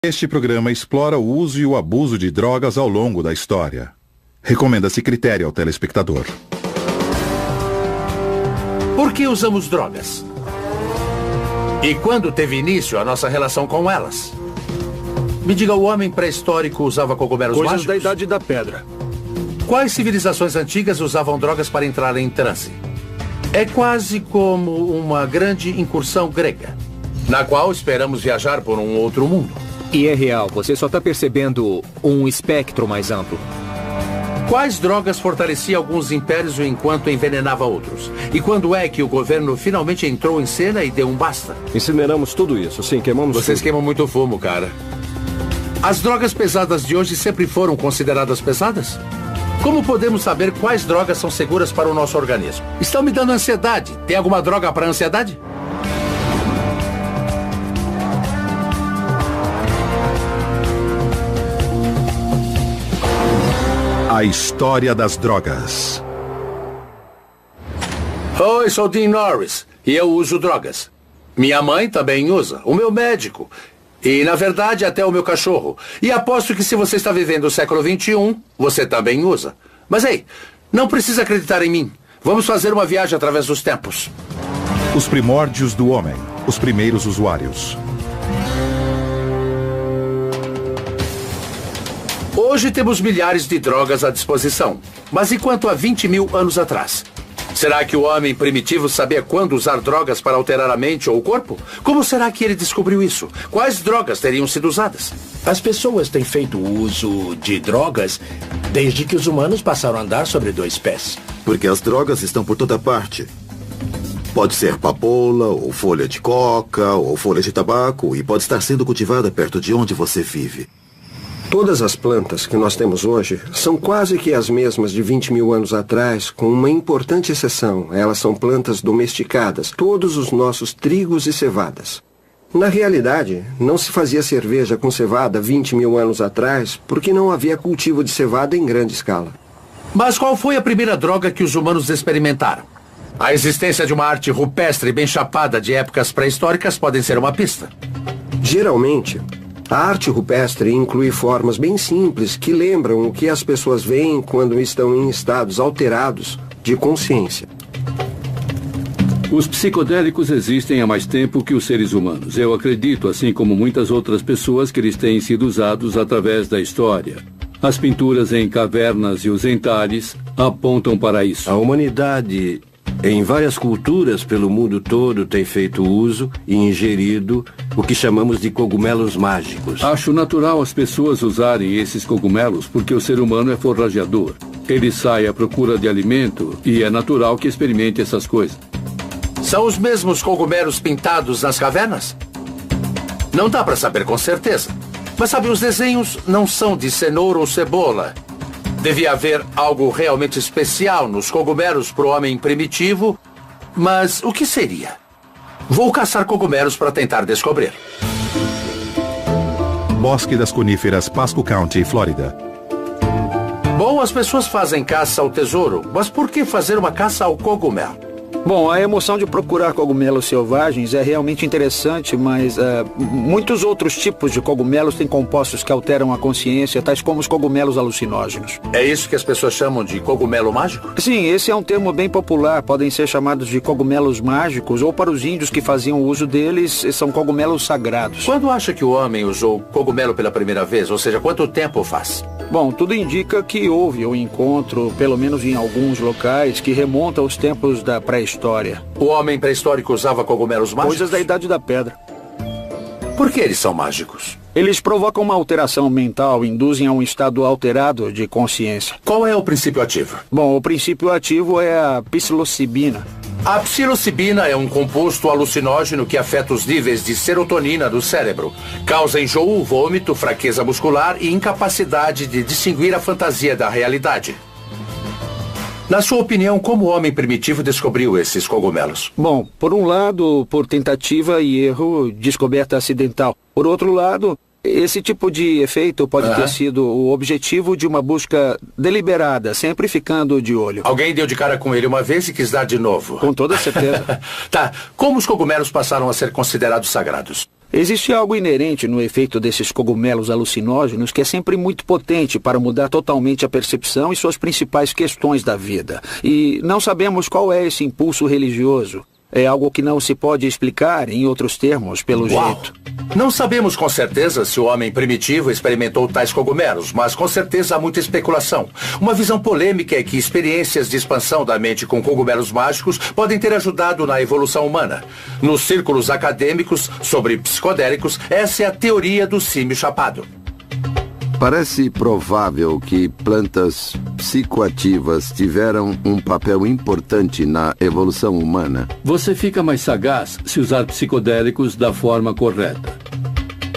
Este programa explora o uso e o abuso de drogas ao longo da história. Recomenda-se critério ao telespectador. Por que usamos drogas? E quando teve início a nossa relação com elas? Me diga, o homem pré-histórico usava cogumelos mágicos? Coisas da Idade da Pedra. Quais civilizações antigas usavam drogas para entrar em transe? É quase como uma grande incursão grega, na qual esperamos viajar por um outro mundo. E é real, você só está percebendo um espectro mais amplo. Quais drogas fortaleciam alguns impérios enquanto envenenava outros? E quando é que o governo finalmente entrou em cena e deu um basta? Incineramos tudo isso, sim, queimamos Vocês tudo. queimam muito fumo, cara. As drogas pesadas de hoje sempre foram consideradas pesadas? Como podemos saber quais drogas são seguras para o nosso organismo? Estão me dando ansiedade. Tem alguma droga para ansiedade? A história das drogas. Oi, sou Dean Norris e eu uso drogas. Minha mãe também usa, o meu médico. E, na verdade, até o meu cachorro. E aposto que se você está vivendo o século XXI, você também usa. Mas, ei, não precisa acreditar em mim. Vamos fazer uma viagem através dos tempos. Os primórdios do homem. Os primeiros usuários. Hoje temos milhares de drogas à disposição. Mas e quanto a 20 mil anos atrás? Será que o homem primitivo sabia quando usar drogas para alterar a mente ou o corpo? Como será que ele descobriu isso? Quais drogas teriam sido usadas? As pessoas têm feito uso de drogas desde que os humanos passaram a andar sobre dois pés. Porque as drogas estão por toda parte. Pode ser papoula, ou folha de coca, ou folha de tabaco, e pode estar sendo cultivada perto de onde você vive. Todas as plantas que nós temos hoje são quase que as mesmas de 20 mil anos atrás, com uma importante exceção. Elas são plantas domesticadas, todos os nossos trigos e cevadas. Na realidade, não se fazia cerveja com cevada 20 mil anos atrás, porque não havia cultivo de cevada em grande escala. Mas qual foi a primeira droga que os humanos experimentaram? A existência de uma arte rupestre bem chapada de épocas pré-históricas pode ser uma pista. Geralmente, a arte rupestre inclui formas bem simples que lembram o que as pessoas veem quando estão em estados alterados de consciência. Os psicodélicos existem há mais tempo que os seres humanos. Eu acredito, assim como muitas outras pessoas, que eles têm sido usados através da história. As pinturas em cavernas e os entalhes apontam para isso. A humanidade, em várias culturas pelo mundo todo, tem feito uso e ingerido o que chamamos de cogumelos mágicos. Acho natural as pessoas usarem esses cogumelos porque o ser humano é forrageador. Ele sai à procura de alimento e é natural que experimente essas coisas. São os mesmos cogumelos pintados nas cavernas? Não dá para saber com certeza. Mas sabe, os desenhos não são de cenoura ou cebola. Devia haver algo realmente especial nos cogumelos para o homem primitivo. Mas o que seria? Vou caçar cogumelos para tentar descobrir. Bosque das Coníferas, Pasco County, Flórida. Bom, as pessoas fazem caça ao tesouro, mas por que fazer uma caça ao cogumelo? Bom, a emoção de procurar cogumelos selvagens é realmente interessante, mas muitos outros tipos de cogumelos têm compostos que alteram a consciência, tais como os cogumelos alucinógenos. É isso que as pessoas chamam de cogumelo mágico? Sim, esse é um termo bem popular. Podem ser chamados de cogumelos mágicos, ou para os índios que faziam uso deles, são cogumelos sagrados. Quando acha que o homem usou cogumelo pela primeira vez? Ou seja, quanto tempo faz? Bom, tudo indica que houve um encontro, pelo menos em alguns locais, que remonta aos tempos da pré-história. O homem pré-histórico usava cogumelos mágicos? Coisas da Idade da Pedra. Por que eles são mágicos? Eles provocam uma alteração mental, induzem a um estado alterado de consciência. Qual é o princípio ativo? Bom, o princípio ativo é a psilocibina. A psilocibina é um composto alucinógeno que afeta os níveis de serotonina do cérebro. Causa enjoo, vômito, fraqueza muscular e incapacidade de distinguir a fantasia da realidade. Na sua opinião, como o homem primitivo descobriu esses cogumelos? Bom, por um lado, por tentativa e erro, descoberta acidental. Por outro lado, esse tipo de efeito pode ter sido o objetivo de uma busca deliberada, sempre ficando de olho. Alguém deu de cara com ele uma vez e quis dar de novo. Com toda certeza. Tá, como os cogumelos passaram a ser considerados sagrados? Existe algo inerente no efeito desses cogumelos alucinógenos que é sempre muito potente para mudar totalmente a percepção e suas principais questões da vida. E não sabemos qual é esse impulso religioso. É algo que não se pode explicar, em outros termos, pelo jeito. Não sabemos com certeza se o homem primitivo experimentou tais cogumelos, mas com certeza há muita especulação. Uma visão polêmica é que experiências de expansão da mente com cogumelos mágicos podem ter ajudado na evolução humana. Nos círculos acadêmicos sobre psicodélicos, essa é a teoria do símio chapado. Parece provável que plantas psicoativas tiveram um papel importante na evolução humana. Você fica mais sagaz se usar psicodélicos da forma correta.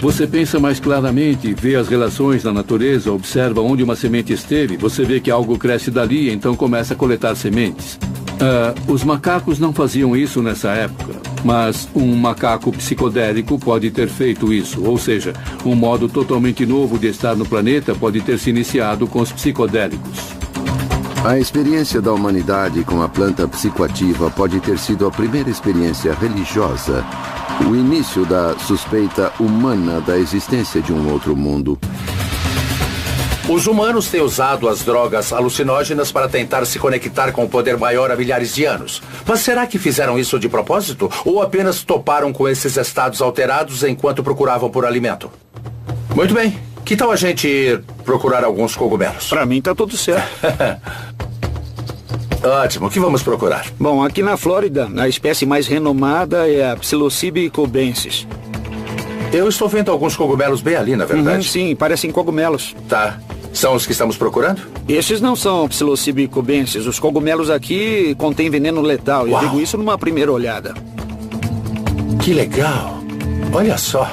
Você pensa mais claramente, vê as relações na natureza, observa onde uma semente esteve, você vê que algo cresce dali, então começa a coletar sementes. Os macacos não faziam isso nessa época, mas um macaco psicodélico pode ter feito isso, ou seja, um modo totalmente novo de estar no planeta pode ter se iniciado com os psicodélicos. A experiência da humanidade com a planta psicoativa pode ter sido a primeira experiência religiosa, o início da suspeita humana da existência de um outro mundo. Os humanos têm usado as drogas alucinógenas para tentar se conectar com o poder maior há milhares de anos. Mas será que fizeram isso de propósito? Ou apenas toparam com esses estados alterados enquanto procuravam por alimento? Muito bem. Que tal a gente ir procurar alguns cogumelos? Pra mim tá tudo certo. Ótimo. O que vamos procurar? Bom, aqui na Flórida, a espécie mais renomada é a Psilocybe cubensis. Eu estou vendo alguns cogumelos bem ali, na verdade. Sim, parecem cogumelos. Tá. São os que estamos procurando? Estes não são Psilocybe cubensis. Os cogumelos aqui contêm veneno letal. Eu digo isso numa primeira olhada. Que legal. Olha só.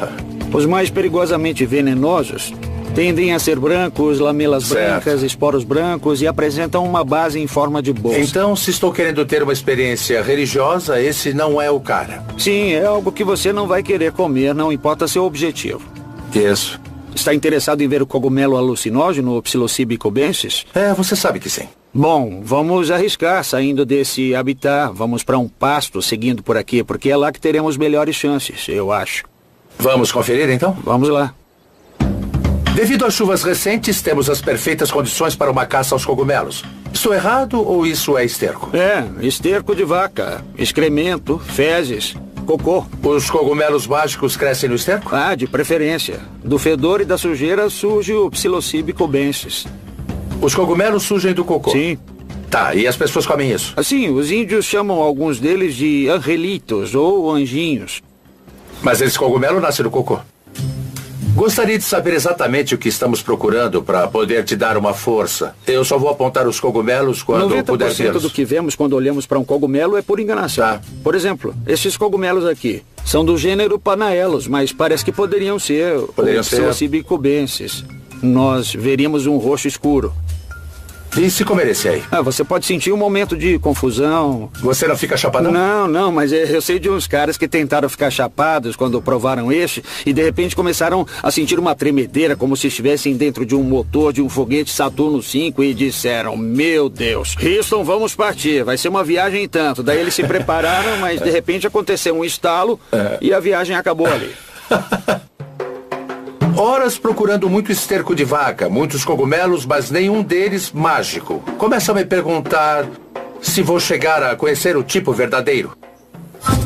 Os mais perigosamente venenosos tendem a ser brancos, lamelas brancas, esporos brancos e apresentam uma base em forma de bolsa. Então, se estou querendo ter uma experiência religiosa, esse não é o cara. Sim, é algo que você não vai querer comer, não importa seu objetivo. Isso. Está interessado em ver o cogumelo alucinógeno, o Psilocybe cubensis? Você sabe que sim. Bom, vamos arriscar saindo desse habitat. Vamos para um pasto seguindo por aqui, porque é lá que teremos melhores chances, eu acho. Vamos conferir, então? Vamos lá. Devido às chuvas recentes, temos as perfeitas condições para uma caça aos cogumelos. Estou errado ou isso é esterco? Esterco de vaca, excremento, fezes, cocô. Os cogumelos mágicos crescem no esterco? De preferência. Do fedor e da sujeira surge o Psilocybe cubensis. Os cogumelos surgem do cocô? Sim. Tá, e as pessoas comem isso? Assim, os índios chamam alguns deles de angelitos ou anjinhos. Mas esse cogumelo nasce do cocô? Gostaria de saber exatamente o que estamos procurando para poder te dar uma força. Eu só vou apontar os cogumelos quando puder vê-los. 90% do que vemos quando olhamos para um cogumelo é por enganação. Tá. Por exemplo, esses cogumelos aqui são do gênero Panaelos, mas parece que poderiam ser o Psilocybe cubensis. Nós veríamos um roxo escuro. E se comer esse aí? Você pode sentir um momento de confusão. Você não fica chapadão? Não, mas eu sei de uns caras que tentaram ficar chapados quando provaram este e de repente começaram a sentir uma tremedeira como se estivessem dentro de um motor de um foguete Saturno V e disseram, meu Deus, Houston, vamos partir, vai ser uma viagem em tanto. Daí eles se prepararam, mas de repente aconteceu um estalo e a viagem acabou ali. Horas procurando muito esterco de vaca, muitos cogumelos, mas nenhum deles mágico. Começa a me perguntar se vou chegar a conhecer o tipo verdadeiro.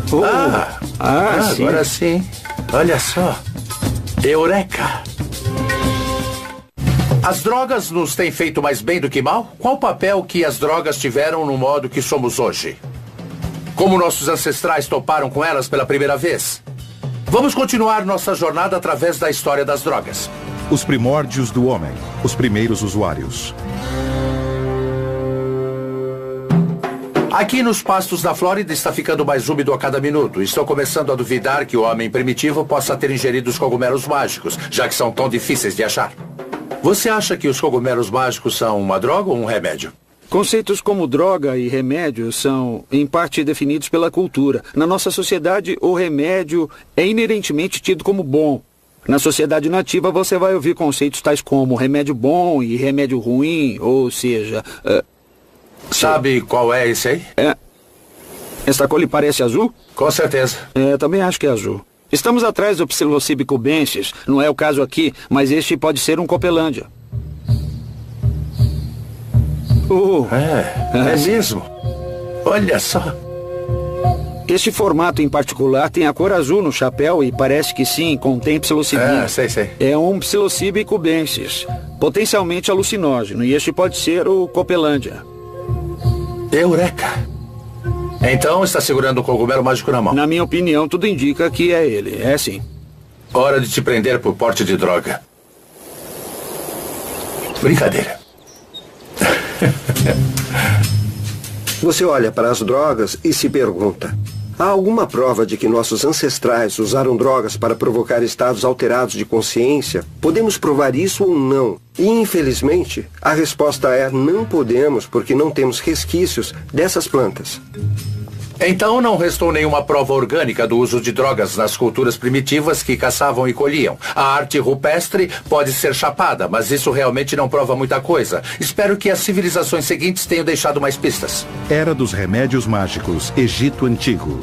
Sim. Agora sim. Olha só. Eureka! As drogas nos têm feito mais bem do que mal? Qual o papel que as drogas tiveram no modo que somos hoje? Como nossos ancestrais toparam com elas pela primeira vez? Vamos continuar nossa jornada através da história das drogas. Os primórdios do homem, os primeiros usuários. Aqui nos pastos da Flórida está ficando mais úmido a cada minuto. Estou começando a duvidar que o homem primitivo possa ter ingerido os cogumelos mágicos, já que são tão difíceis de achar. Você acha que os cogumelos mágicos são uma droga ou um remédio? Conceitos como droga e remédio são, em parte, definidos pela cultura. Na nossa sociedade, o remédio é inerentemente tido como bom. Na sociedade nativa, você vai ouvir conceitos tais como remédio bom e remédio ruim, ou seja... Sabe qual é esse aí? Esta cor lhe parece azul? Com certeza. Também acho que é azul. Estamos atrás do Psilocybe cubensis. Não é o caso aqui, mas este pode ser um Copelândia. É mesmo? Olha só. Este formato em particular tem a cor azul no chapéu e parece que sim, contém psilocibina. Sei. É um Psilocybe cubensis, potencialmente alucinógeno, e este pode ser o Copelândia. Eureka! Então está segurando o cogumelo mágico na mão. Na minha opinião, tudo indica que é ele. É sim. Hora de te prender por porte de droga. Brincadeira. Você olha para as drogas e se pergunta: há alguma prova de que nossos ancestrais usaram drogas para provocar estados alterados de consciência? Podemos provar isso ou não? E, infelizmente, a resposta é: não podemos, porque não temos resquícios dessas plantas. Então não restou nenhuma prova orgânica do uso de drogas nas culturas primitivas que caçavam e colhiam. A arte rupestre pode ser chapada, mas isso realmente não prova muita coisa. Espero que as civilizações seguintes tenham deixado mais pistas. Era dos remédios mágicos, Egito Antigo.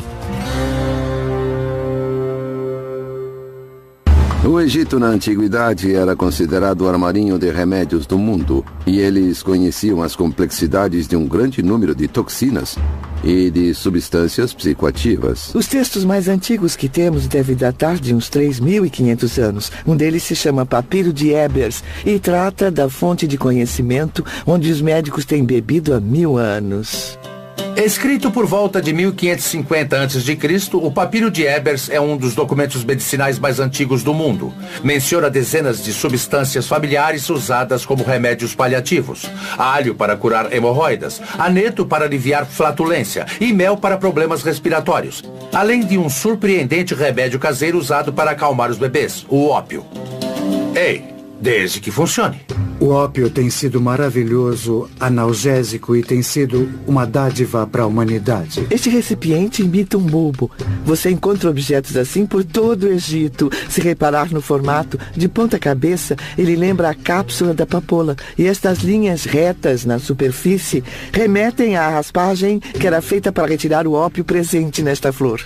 O Egito na antiguidade era considerado o armarinho de remédios do mundo, e eles conheciam as complexidades de um grande número de toxinas e de substâncias psicoativas. Os textos mais antigos que temos devem datar de uns 3.500 anos. Um deles se chama Papiro de Ebers e trata da fonte de conhecimento onde os médicos têm bebido há 1000 anos. Escrito por volta de 1550 a.C., o Papiro de Ebers é um dos documentos medicinais mais antigos do mundo. Menciona dezenas de substâncias familiares usadas como remédios paliativos. Alho para curar hemorroidas, aneto para aliviar flatulência e mel para problemas respiratórios. Além de um surpreendente remédio caseiro usado para acalmar os bebês, o ópio. Ei, desde que funcione. O ópio tem sido maravilhoso, analgésico e tem sido uma dádiva para a humanidade. Este recipiente imita um bulbo. Você encontra objetos assim por todo o Egito. Se reparar no formato, de ponta cabeça, ele lembra a cápsula da papoula. E estas linhas retas na superfície remetem à raspagem que era feita para retirar o ópio presente nesta flor.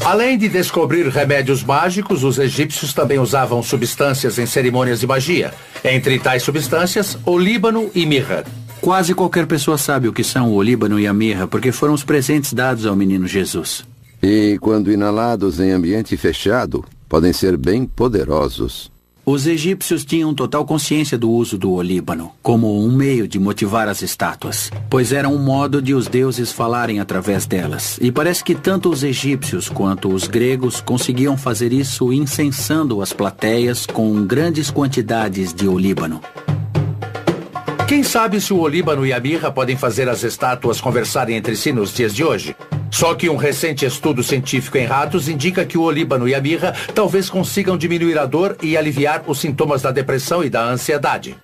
Além de descobrir remédios mágicos, os egípcios também usavam substâncias em cerimônias de magia. Entre tais substâncias, olíbano e mirra. Quase qualquer pessoa sabe o que são o olíbano e a mirra, porque foram os presentes dados ao menino Jesus. E quando inalados em ambiente fechado, podem ser bem poderosos. Os egípcios tinham total consciência do uso do olíbano, como um meio de motivar as estátuas, pois era um modo de os deuses falarem através delas. E parece que tanto os egípcios quanto os gregos conseguiam fazer isso incensando as plateias com grandes quantidades de olíbano. Quem sabe se o olíbano e a mirra podem fazer as estátuas conversarem entre si nos dias de hoje? Só que um recente estudo científico em ratos indica que o olíbano e a mirra talvez consigam diminuir a dor e aliviar os sintomas da depressão e da ansiedade.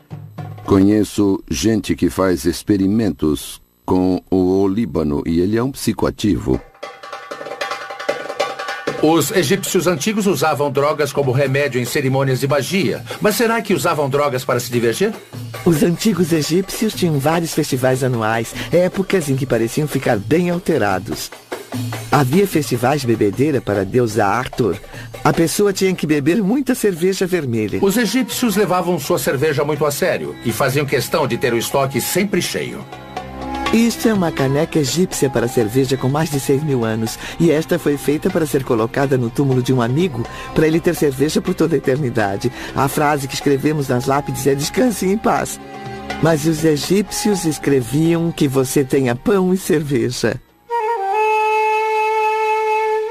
Conheço gente que faz experimentos com o olíbano e ele é um psicoativo. Os egípcios antigos usavam drogas como remédio em cerimônias de magia. Mas será que usavam drogas para se divertir? Os antigos egípcios tinham vários festivais anuais, épocas em que pareciam ficar bem alterados. Havia festivais de bebedeira para a deusa Arthur. A pessoa tinha que beber muita cerveja vermelha. Os egípcios levavam sua cerveja muito a sério e faziam questão de ter o estoque sempre cheio. Isto é uma caneca egípcia para cerveja com mais de 6.000 anos. E esta foi feita para ser colocada no túmulo de um amigo, para ele ter cerveja por toda a eternidade. A frase que escrevemos nas lápides é "descanse em paz". Mas os egípcios escreviam que você tenha pão e cerveja.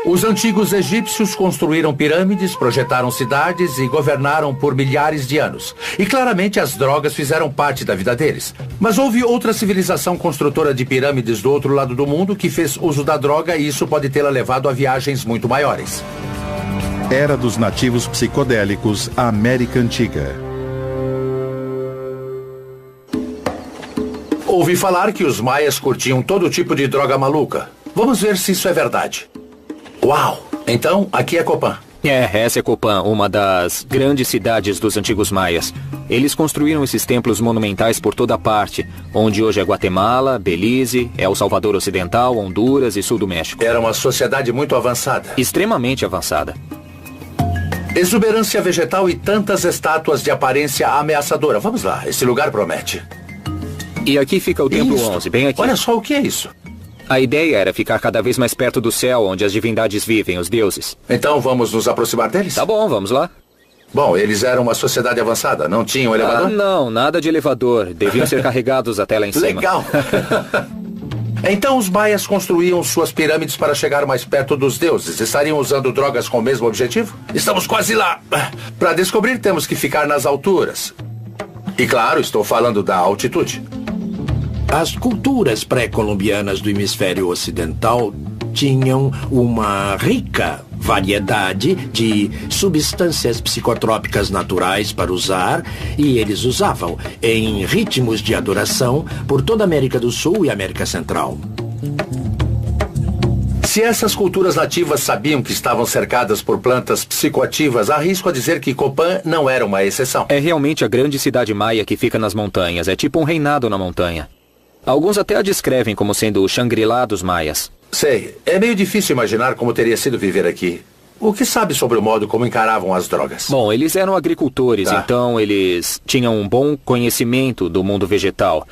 Os antigos egípcios construíram pirâmides, projetaram cidades e governaram por milhares de anos. E claramente as drogas fizeram parte da vida deles. Mas houve outra civilização construtora de pirâmides do outro lado do mundo que fez uso da droga e isso pode tê-la levado a viagens muito maiores. Era dos nativos psicodélicos, a América Antiga. Ouvi falar que os maias curtiam todo tipo de droga maluca. Vamos ver se isso é verdade. Uau! Então, aqui é Copan. Essa é Copán, uma das grandes cidades dos antigos maias. Eles construíram esses templos monumentais por toda parte, onde hoje é Guatemala, Belize, El Salvador Ocidental, Honduras e Sul do México. Era uma sociedade muito avançada. Extremamente avançada. Exuberância vegetal e tantas estátuas de aparência ameaçadora. Vamos lá, esse lugar promete. E aqui fica o Templo 11, bem aqui. Olha só o que é isso. A ideia era ficar cada vez mais perto do céu, onde as divindades vivem, os deuses. Então vamos nos aproximar deles? Tá bom, vamos lá. Bom, eles eram uma sociedade avançada, não tinham elevador? Não, nada de elevador. Deviam ser carregados até lá em cima. Legal. Então os maias construíam suas pirâmides para chegar mais perto dos deuses. Estariam usando drogas com o mesmo objetivo? Estamos quase lá. Para descobrir, temos que ficar nas alturas. E claro, estou falando da altitude. As culturas pré-colombianas do hemisfério ocidental tinham uma rica variedade de substâncias psicotrópicas naturais para usar, e eles usavam em ritmos de adoração por toda a América do Sul e América Central. Se essas culturas nativas sabiam que estavam cercadas por plantas psicoativas, arrisco a dizer que Copán não era uma exceção. É realmente a grande cidade maia que fica nas montanhas. É tipo um reinado na montanha. Alguns até a descrevem como sendo o Shangri-La dos maias. Sei. É meio difícil imaginar como teria sido viver aqui. O que sabe sobre o modo como encaravam as drogas? Bom, eles eram agricultores, então eles tinham um bom conhecimento do mundo vegetal.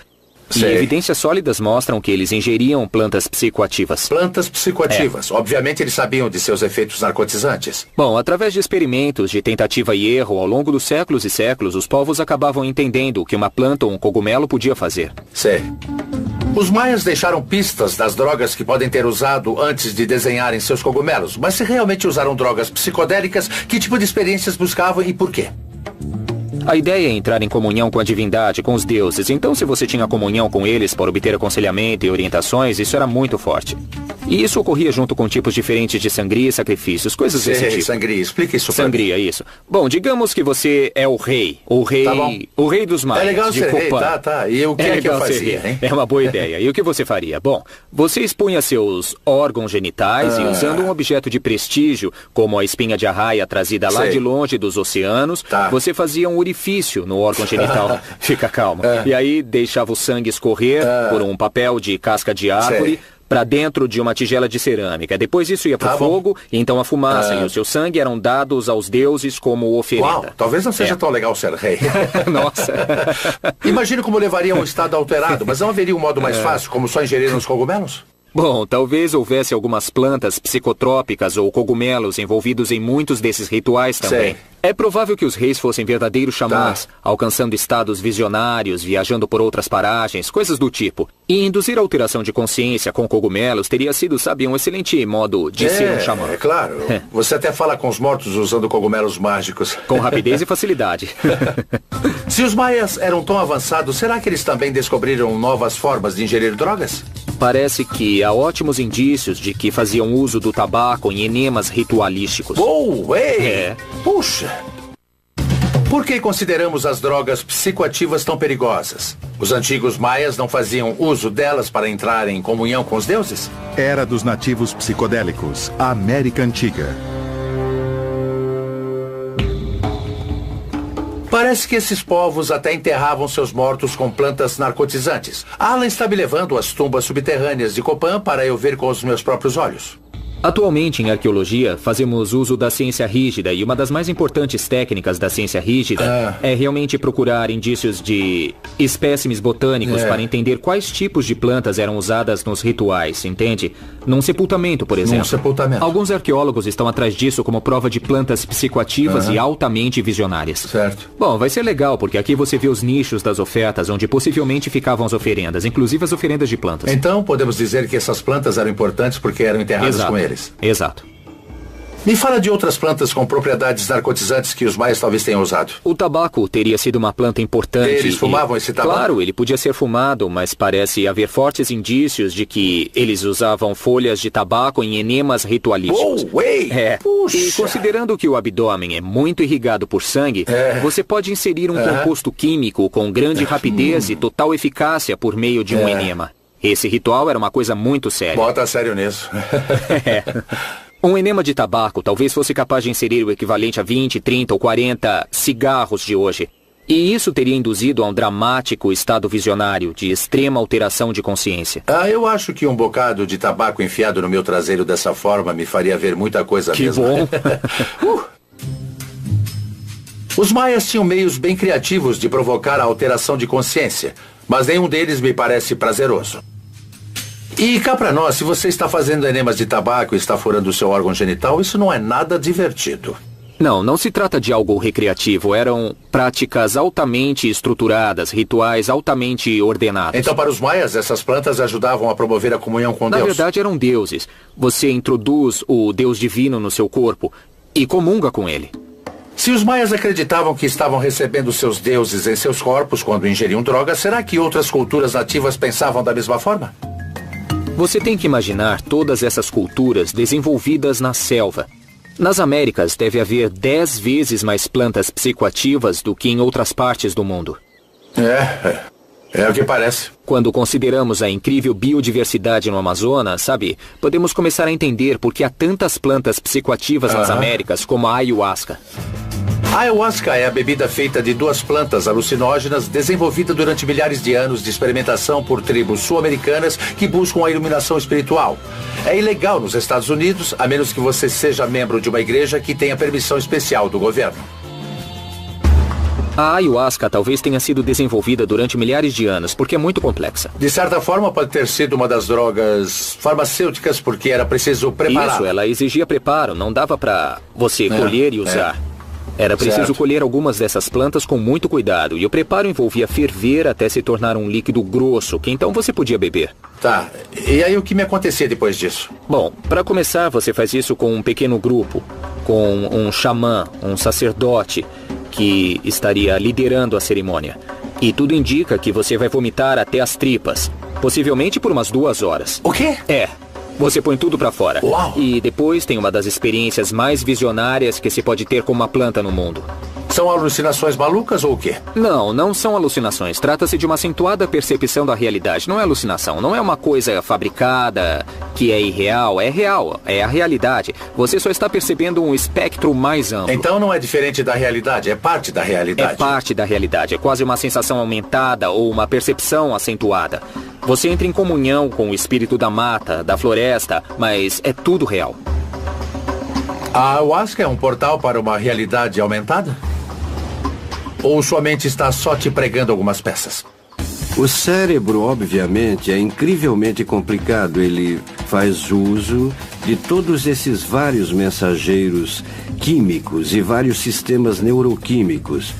E evidências sólidas mostram que eles ingeriam plantas psicoativas. Plantas psicoativas. Obviamente eles sabiam de seus efeitos narcotizantes. Bom, através de experimentos, de tentativa e erro, ao longo dos séculos e séculos, os povos acabavam entendendo o que uma planta ou um cogumelo podia fazer. Sei. Os maias deixaram pistas das drogas que podem ter usado antes de desenharem seus cogumelos. Mas se realmente usaram drogas psicodélicas, que tipo de experiências buscavam e por quê? A ideia é entrar em comunhão com a divindade, com os deuses. Então, se você tinha comunhão com eles para obter aconselhamento e orientações, isso era muito forte. E isso ocorria junto com tipos diferentes de sangria e sacrifícios, coisas desse tipo. Sangria, explica isso pra Sangria, mim. Isso. Bom, digamos que você é o rei o rei dos maias. É legal ser rei, tá. E o que é que eu fazia, hein? É uma boa ideia. E o que você faria? Bom, você expunha seus órgãos genitais e usando um objeto de prestígio, como a espinha de arraia trazida lá de longe dos oceanos, você fazia um orifício no órgão genital. Fica calmo. E aí deixava o sangue escorrer por um papel de casca de árvore para dentro de uma tigela de cerâmica. Depois isso ia para o fogo, e então a fumaça e o seu sangue eram dados aos deuses como oferenda. Uau, talvez não seja tão legal ser rei. Nossa. Imagino como levaria um estado alterado, mas não haveria um modo mais fácil, como só ingerir uns cogumelos? Bom, talvez houvesse algumas plantas psicotrópicas ou cogumelos envolvidos em muitos desses rituais também. É provável que os reis fossem verdadeiros xamãs, alcançando estados visionários, viajando por outras paragens, coisas do tipo. E induzir a alteração de consciência com cogumelos teria sido, sabe, um excelente modo de ser um xamã. É claro. Você até fala com os mortos usando cogumelos mágicos. Com rapidez e facilidade. Se os maias eram tão avançados, será que eles também descobriram novas formas de ingerir drogas? Parece que há ótimos indícios de que faziam uso do tabaco em enemas ritualísticos. Puxa! Por que consideramos as drogas psicoativas tão perigosas? Os antigos maias não faziam uso delas para entrar em comunhão com os deuses? Era dos nativos psicodélicos, a América Antiga. Parece que esses povos até enterravam seus mortos com plantas narcotizantes. Alan está me levando às tumbas subterrâneas de Copán para eu ver com os meus próprios olhos. Atualmente, em arqueologia, fazemos uso da ciência rígida, e uma das mais importantes técnicas da ciência rígida é realmente procurar indícios de espécimes botânicos para entender quais tipos de plantas eram usadas nos rituais, entende? Num sepultamento, por exemplo. Num sepultamento. Alguns arqueólogos estão atrás disso como prova de plantas psicoativas e altamente visionárias. Certo. Bom, vai ser legal, porque aqui você vê os nichos das ofertas, onde possivelmente ficavam as oferendas, inclusive as oferendas de plantas. Então, podemos dizer que essas plantas eram importantes porque eram enterradas com eles. Exato. Me fala de outras plantas com propriedades narcotizantes que os maias talvez tenham usado. O tabaco teria sido uma planta importante. Eles fumavam esse tabaco? Claro, ele podia ser fumado, mas parece haver fortes indícios de que eles usavam folhas de tabaco em enemas ritualísticos. Puxa. E considerando que o abdômen é muito irrigado por sangue, você pode inserir um composto químico com grande rapidez e total eficácia por meio de um enema. Esse ritual era uma coisa muito séria. Bota sério nisso. Um enema de tabaco talvez fosse capaz de inserir o equivalente a 20, 30 ou 40 cigarros de hoje. E isso teria induzido a um dramático estado visionário de extrema alteração de consciência. Eu acho que um bocado de tabaco enfiado no meu traseiro dessa forma me faria ver muita coisa mesmo. Que bom! Os maias tinham meios bem criativos de provocar a alteração de consciência, mas nenhum deles me parece prazeroso. E cá pra nós, se você está fazendo enemas de tabaco e está furando o seu órgão genital, isso não é nada divertido. Não se trata de algo recreativo. Eram práticas altamente estruturadas, rituais altamente ordenados. Então, para os maias, essas plantas ajudavam a promover a comunhão com Deus? Na verdade, eram deuses. Você introduz o Deus divino no seu corpo e comunga com ele. Se os maias acreditavam que estavam recebendo seus deuses em seus corpos quando ingeriam drogas, será que outras culturas nativas pensavam da mesma forma? Você tem que imaginar todas essas culturas desenvolvidas na selva. Nas Américas deve haver 10 vezes mais plantas psicoativas do que em outras partes do mundo. É o que parece. Quando consideramos a incrível biodiversidade no Amazonas, podemos começar a entender por que há tantas plantas psicoativas nas Américas, como a ayahuasca. A ayahuasca é a bebida feita de 2 plantas alucinógenas desenvolvida durante milhares de anos de experimentação por tribos sul-americanas que buscam a iluminação espiritual. É ilegal nos Estados Unidos, a menos que você seja membro de uma igreja que tenha permissão especial do governo. A ayahuasca talvez tenha sido desenvolvida durante milhares de anos, porque é muito complexa. De certa forma, pode ter sido uma das drogas farmacêuticas, porque era preciso preparar. Isso, ela exigia preparo, não dava pra você colher e usar. Era preciso colher algumas dessas plantas com muito cuidado, e o preparo envolvia ferver até se tornar um líquido grosso, que então você podia beber. Tá, e aí o que me acontecia depois disso? Bom, para começar, você faz isso com um pequeno grupo, com um xamã, um sacerdote, que estaria liderando a cerimônia. E tudo indica que você vai vomitar até as tripas, possivelmente por umas 2 horas. O quê? Você põe tudo pra fora. Uau. E depois tem uma das experiências mais visionárias que se pode ter com uma planta no mundo. São alucinações malucas ou o quê? Não são alucinações. Trata-se de uma acentuada percepção da realidade. Não é alucinação, não é uma coisa fabricada que é irreal. É real, é a realidade. Você só está percebendo um espectro mais amplo. Então não é diferente da realidade, é parte da realidade. É parte da realidade, é quase uma sensação aumentada ou uma percepção acentuada. Você entra em comunhão com o espírito da mata, da floresta, mas é tudo real. A ayahuasca é um portal para uma realidade aumentada? Ou sua mente está só te pregando algumas peças? O cérebro, obviamente, é incrivelmente complicado. Ele faz uso de todos esses vários mensageiros químicos e vários sistemas neuroquímicos.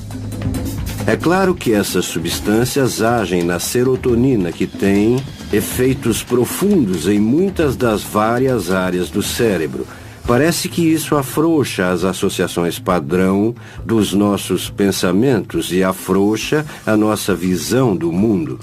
É claro que essas substâncias agem na serotonina, que tem efeitos profundos em muitas das várias áreas do cérebro. Parece que isso afrouxa as associações padrão dos nossos pensamentos e afrouxa a nossa visão do mundo.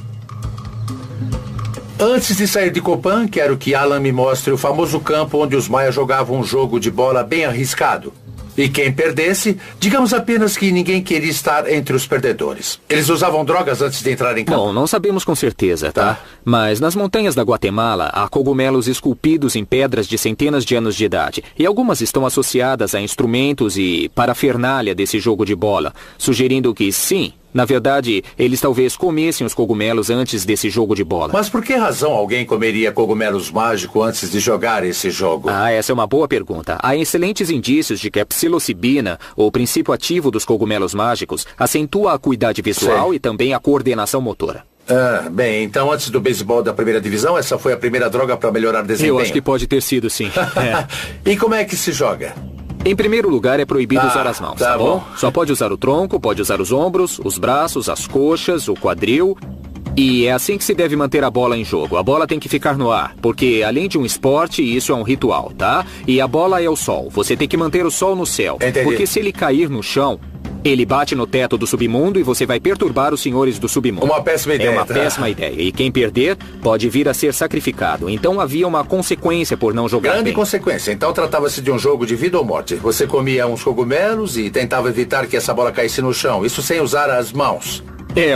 Antes de sair de Copan, quero que Alan me mostre o famoso campo onde os maias jogavam um jogo de bola bem arriscado. E quem perdesse, digamos apenas que ninguém queria estar entre os perdedores. Eles usavam drogas antes de entrar em campo? Bom, não sabemos com certeza, tá? Mas nas montanhas da Guatemala há cogumelos esculpidos em pedras de centenas de anos de idade. E algumas estão associadas a instrumentos e parafernália desse jogo de bola, sugerindo que sim, na verdade, eles talvez comessem os cogumelos antes desse jogo de bola. Mas por que razão alguém comeria cogumelos mágicos antes de jogar esse jogo? Essa é uma boa pergunta. Há excelentes indícios de que a psilocibina, o princípio ativo dos cogumelos mágicos, acentua a acuidade visual e também a coordenação motora. Bem, então antes do beisebol da primeira divisão, essa foi a primeira droga para melhorar desempenho? Eu acho que pode ter sido, sim. E como é que se joga? Em primeiro lugar, é proibido usar as mãos, tá bom? Só pode usar o tronco, pode usar os ombros, os braços, as coxas, o quadril. E é assim que se deve manter a bola em jogo. A bola tem que ficar no ar, porque além de um esporte, isso é um ritual, tá? E a bola é o sol. Você tem que manter o sol no céu. Entendi. Porque se ele cair no chão, ele bate no teto do submundo e você vai perturbar os senhores do submundo. Uma péssima ideia. É uma péssima ideia. E quem perder pode vir a ser sacrificado. Então havia uma consequência por não jogar bem. Grande consequência. Então tratava-se de um jogo de vida ou morte. Você comia uns cogumelos e tentava evitar que essa bola caísse no chão. Isso sem usar as mãos.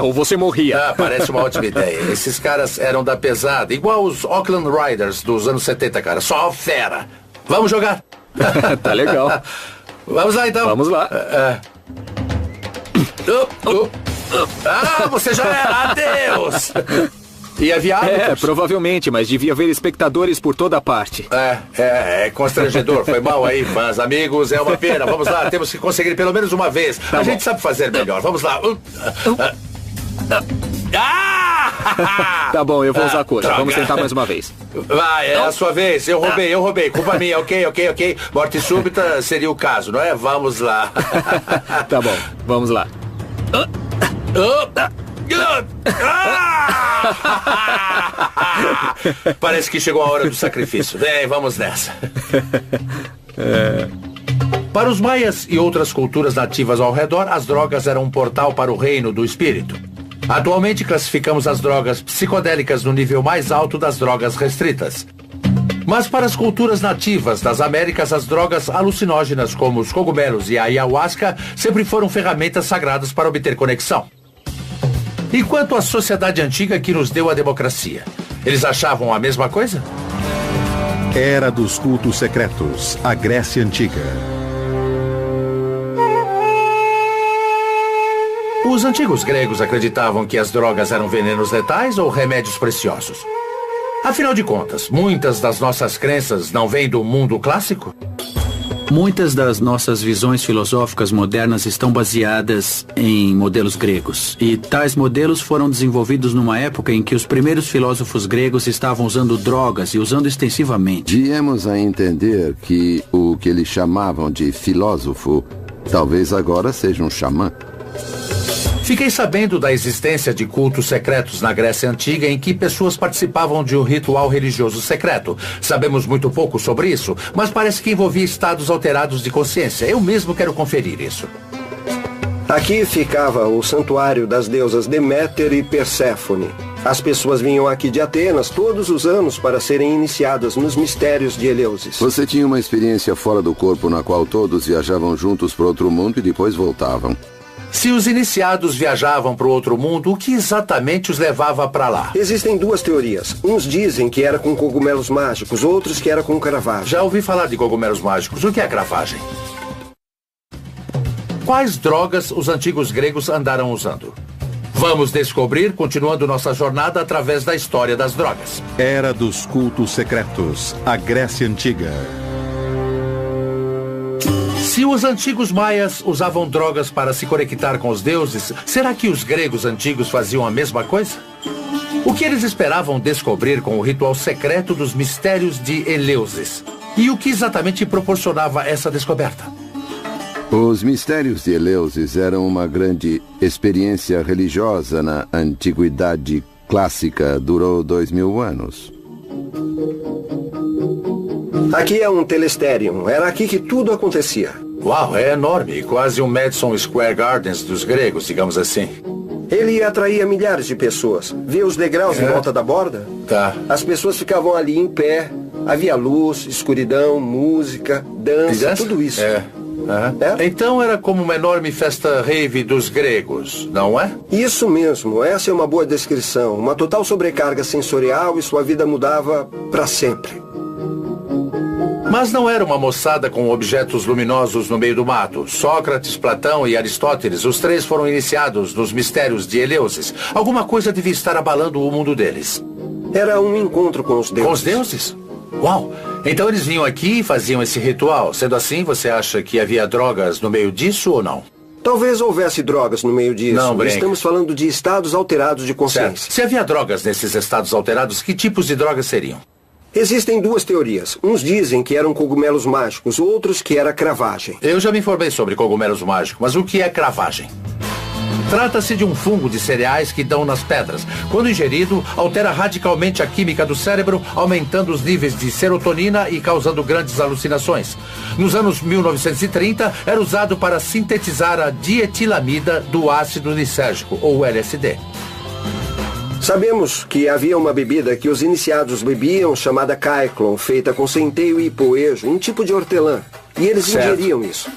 Ou você morria. Parece uma ótima ideia. Esses caras eram da pesada, igual os Oakland Riders dos anos 70, cara. Só fera. Vamos jogar. Tá legal. Vamos lá, então. Vamos lá. Você já era. Adeus. E havia árbitros? Provavelmente, mas devia haver espectadores por toda parte. É constrangedor. Foi mal aí, fãs, amigos. É uma pena. Vamos lá, temos que conseguir pelo menos uma vez. A gente sabe fazer melhor. Vamos lá. Tá bom, eu vou usar a coxa. Vamos tentar mais uma vez. Vai, é a sua vez. Eu roubei. Culpa minha, ok. Morte súbita seria o caso, não é? Vamos lá. Tá bom, vamos lá. Parece que chegou a hora do sacrifício. Vem, vamos nessa. Para os maias e outras culturas nativas ao redor, as drogas eram um portal para o reino do espírito. Atualmente classificamos as drogas psicodélicas no nível mais alto das drogas restritas. Mas para as culturas nativas das Américas, as drogas alucinógenas como os cogumelos e a ayahuasca sempre foram ferramentas sagradas para obter conexão. E quanto à sociedade antiga que nos deu a democracia? Eles achavam a mesma coisa? Era dos cultos secretos, a Grécia Antiga. Os antigos gregos acreditavam que as drogas eram venenos letais ou remédios preciosos. Afinal de contas, muitas das nossas crenças não vêm do mundo clássico? Muitas das nossas visões filosóficas modernas estão baseadas em modelos gregos. E tais modelos foram desenvolvidos numa época em que os primeiros filósofos gregos estavam usando drogas e usando extensivamente. Viemos a entender que o que eles chamavam de filósofo talvez agora seja um xamã. Fiquei sabendo da existência de cultos secretos na Grécia Antiga em que pessoas participavam de um ritual religioso secreto. Sabemos muito pouco sobre isso, mas parece que envolvia estados alterados de consciência. Eu mesmo quero conferir isso. Aqui ficava o santuário das deusas Deméter e Perséfone. As pessoas vinham aqui de Atenas todos os anos para serem iniciadas nos mistérios de Eleusis. Você tinha uma experiência fora do corpo na qual todos viajavam juntos para outro mundo e depois voltavam. Se os iniciados viajavam para o outro mundo, o que exatamente os levava para lá? Existem duas teorias. Uns dizem que era com cogumelos mágicos, outros que era com cravagem. Já ouvi falar de cogumelos mágicos. O que é cravagem? Quais drogas os antigos gregos andaram usando? Vamos descobrir, continuando nossa jornada através da história das drogas. Era dos cultos secretos, a Grécia Antiga. Se os antigos maias usavam drogas para se conectar com os deuses, será que os gregos antigos faziam a mesma coisa? O que eles esperavam descobrir com o ritual secreto dos mistérios de Eleusis? E o que exatamente proporcionava essa descoberta? Os mistérios de Eleusis eram uma grande experiência religiosa na antiguidade clássica. Durou 2000 anos. Aqui é um telesterium. Era aqui que tudo acontecia. Uau, é enorme. Quase um Madison Square Gardens dos gregos, digamos assim. Ele atraía milhares de pessoas. Vê os degraus em volta da borda? Tá. As pessoas ficavam ali em pé. Havia luz, escuridão, música, dança, tudo isso. Então era como uma enorme festa rave dos gregos, não é? Isso mesmo. Essa é uma boa descrição. Uma total sobrecarga sensorial e sua vida mudava para sempre. Mas não era uma moçada com objetos luminosos no meio do mato. Sócrates, Platão e Aristóteles, os três foram iniciados nos mistérios de Eleusis. Alguma coisa devia estar abalando o mundo deles. Era um encontro com os deuses. Com os deuses? Uau! Então eles vinham aqui e faziam esse ritual. Sendo assim, você acha que havia drogas no meio disso ou não? Talvez houvesse drogas no meio disso. Não, brinca. Estamos falando de estados alterados de consciência. Certo. Se havia drogas nesses estados alterados, que tipos de drogas seriam? Existem duas teorias. Uns dizem que eram cogumelos mágicos, outros que era cravagem. Eu já me informei sobre cogumelos mágicos, mas o que é cravagem? Trata-se de um fungo de cereais que dão nas pedras. Quando ingerido, altera radicalmente a química do cérebro, aumentando os níveis de serotonina e causando grandes alucinações. Nos anos 1930, era usado para sintetizar a dietilamida do ácido lisérgico, ou LSD. Sabemos que havia uma bebida que os iniciados bebiam, chamada Kyclon, feita com centeio e poejo, um tipo de hortelã. E eles ingeriam isso.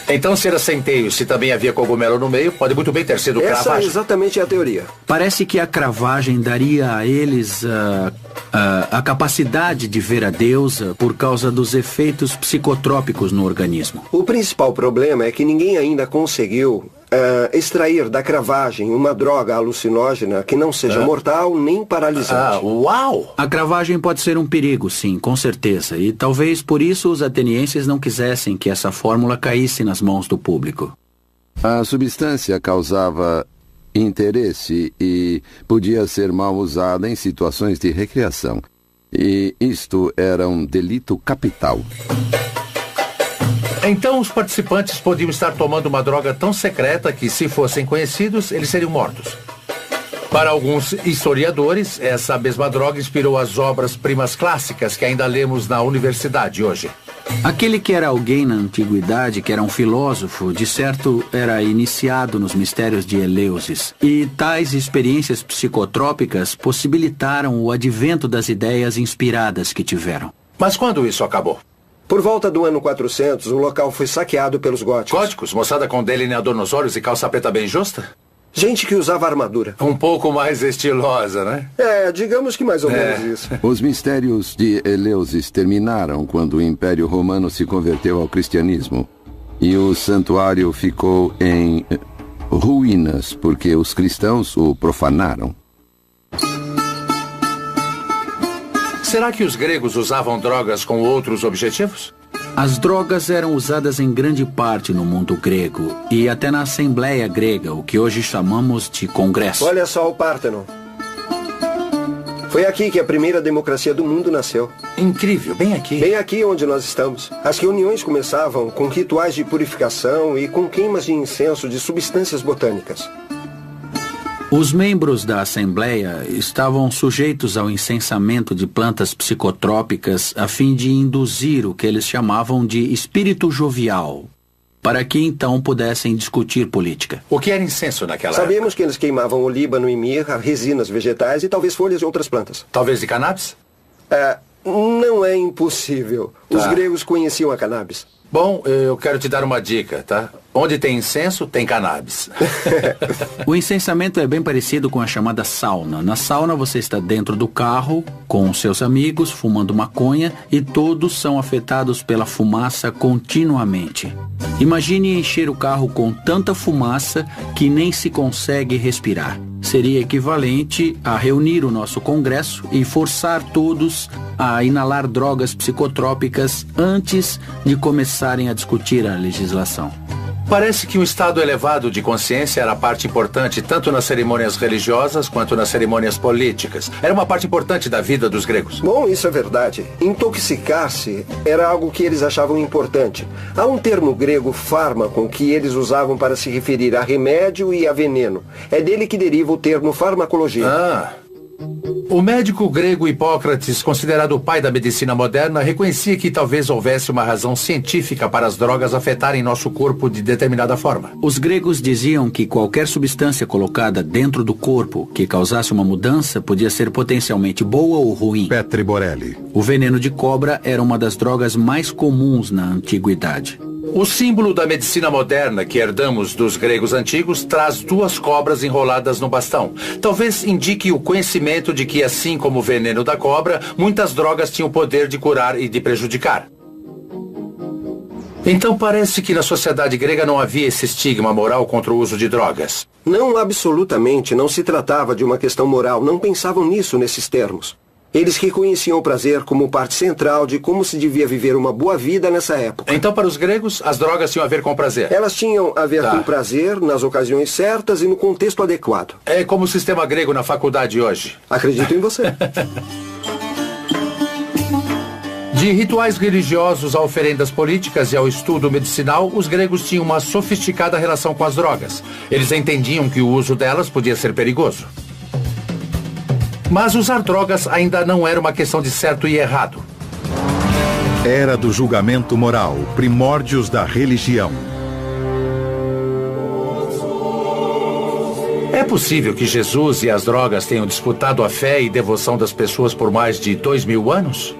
Então, se era centeio, se também havia cogumelo no meio, pode muito bem ter sido cravagem. Essa é exatamente a teoria. Parece que a cravagem daria a eles A capacidade de ver a deusa por causa dos efeitos psicotrópicos no organismo. O principal problema é que ninguém ainda conseguiu extrair da cravagem uma droga alucinógena que não seja mortal nem paralisante. Uau! A cravagem pode ser um perigo, sim, com certeza. E talvez por isso os atenienses não quisessem que essa fórmula caísse nas mãos do público. A substância causava interesse e podia ser mal usada em situações de recreação. E isto era um delito capital. Então os participantes podiam estar tomando uma droga tão secreta que, se fossem conhecidos, eles seriam mortos. Para alguns historiadores, essa mesma droga inspirou as obras-primas clássicas que ainda lemos na universidade hoje. Aquele que era alguém na antiguidade, que era um filósofo, de certo era iniciado nos mistérios de Eleusis. E tais experiências psicotrópicas possibilitaram o advento das ideias inspiradas que tiveram. Mas quando isso acabou? Por volta do ano 400, o local foi saqueado pelos góticos. Góticos? Moçada com delineador nos olhos e calça preta bem justa? Gente que usava armadura. Um pouco mais estilosa, né? Digamos que mais ou menos isso. Os mistérios de Eleusis terminaram quando o Império Romano se converteu ao cristianismo. E o santuário ficou em ruínas porque os cristãos o profanaram. Será que os gregos usavam drogas com outros objetivos? As drogas eram usadas em grande parte no mundo grego e até na Assembleia Grega, o que hoje chamamos de Congresso. Olha só o Párteno. Foi aqui que a primeira democracia do mundo nasceu. Incrível, bem aqui. Bem aqui onde nós estamos. As reuniões começavam com rituais de purificação e com queimas de incenso de substâncias botânicas. Os membros da Assembleia estavam sujeitos ao incensamento de plantas psicotrópicas a fim de induzir o que eles chamavam de espírito jovial, para que então pudessem discutir política. O que era incenso naquela Sabíamos que eles queimavam olíbano e mirra, resinas vegetais e talvez folhas de outras plantas. Talvez de cannabis? Não é impossível. Os gregos conheciam a cannabis. Bom, eu quero te dar uma dica, tá? Onde tem incenso, tem cannabis. O incensamento é bem parecido com a chamada sauna. Na sauna você está dentro do carro, com seus amigos, fumando maconha, e todos são afetados pela fumaça continuamente. Imagine encher o carro com tanta fumaça que nem se consegue respirar. Seria equivalente a reunir o nosso Congresso e forçar todos a inalar drogas psicotrópicas antes de começarem a discutir a legislação. Parece que um estado elevado de consciência era parte importante tanto nas cerimônias religiosas quanto nas cerimônias políticas. Era uma parte importante da vida dos gregos. Bom, isso é verdade. Intoxicar-se era algo que eles achavam importante. Há um termo grego, fármaco, que eles usavam para se referir a remédio e a veneno. É dele que deriva o termo farmacologia. O médico grego Hipócrates, considerado o pai da medicina moderna, reconhecia que talvez houvesse uma razão científica para as drogas afetarem nosso corpo de determinada forma. Os gregos diziam que qualquer substância colocada dentro do corpo que causasse uma mudança podia ser potencialmente boa ou ruim. Petri Borelli. O veneno de cobra era uma das drogas mais comuns na antiguidade. O símbolo da medicina moderna que herdamos dos gregos antigos traz 2 cobras enroladas no bastão. Talvez indique o conhecimento de que, assim como o veneno da cobra, muitas drogas tinham o poder de curar e de prejudicar. Então parece que na sociedade grega não havia esse estigma moral contra o uso de drogas. Não, absolutamente. Não se tratava de uma questão moral. Não pensavam nisso nesses termos. Eles reconheciam o prazer como parte central de como se devia viver uma boa vida nessa época. Então, para os gregos, as drogas tinham a ver com prazer? Elas tinham a ver com prazer nas ocasiões certas e no contexto adequado. É como o sistema grego na faculdade hoje. Acredito em você. De rituais religiosos a oferendas políticas e ao estudo medicinal, os gregos tinham uma sofisticada relação com as drogas. Eles entendiam que o uso delas podia ser perigoso. Mas usar drogas ainda não era uma questão de certo e errado. Era do julgamento moral, primórdios da religião. É possível que Jesus e as drogas tenham disputado a fé e devoção das pessoas por mais de 2000 anos?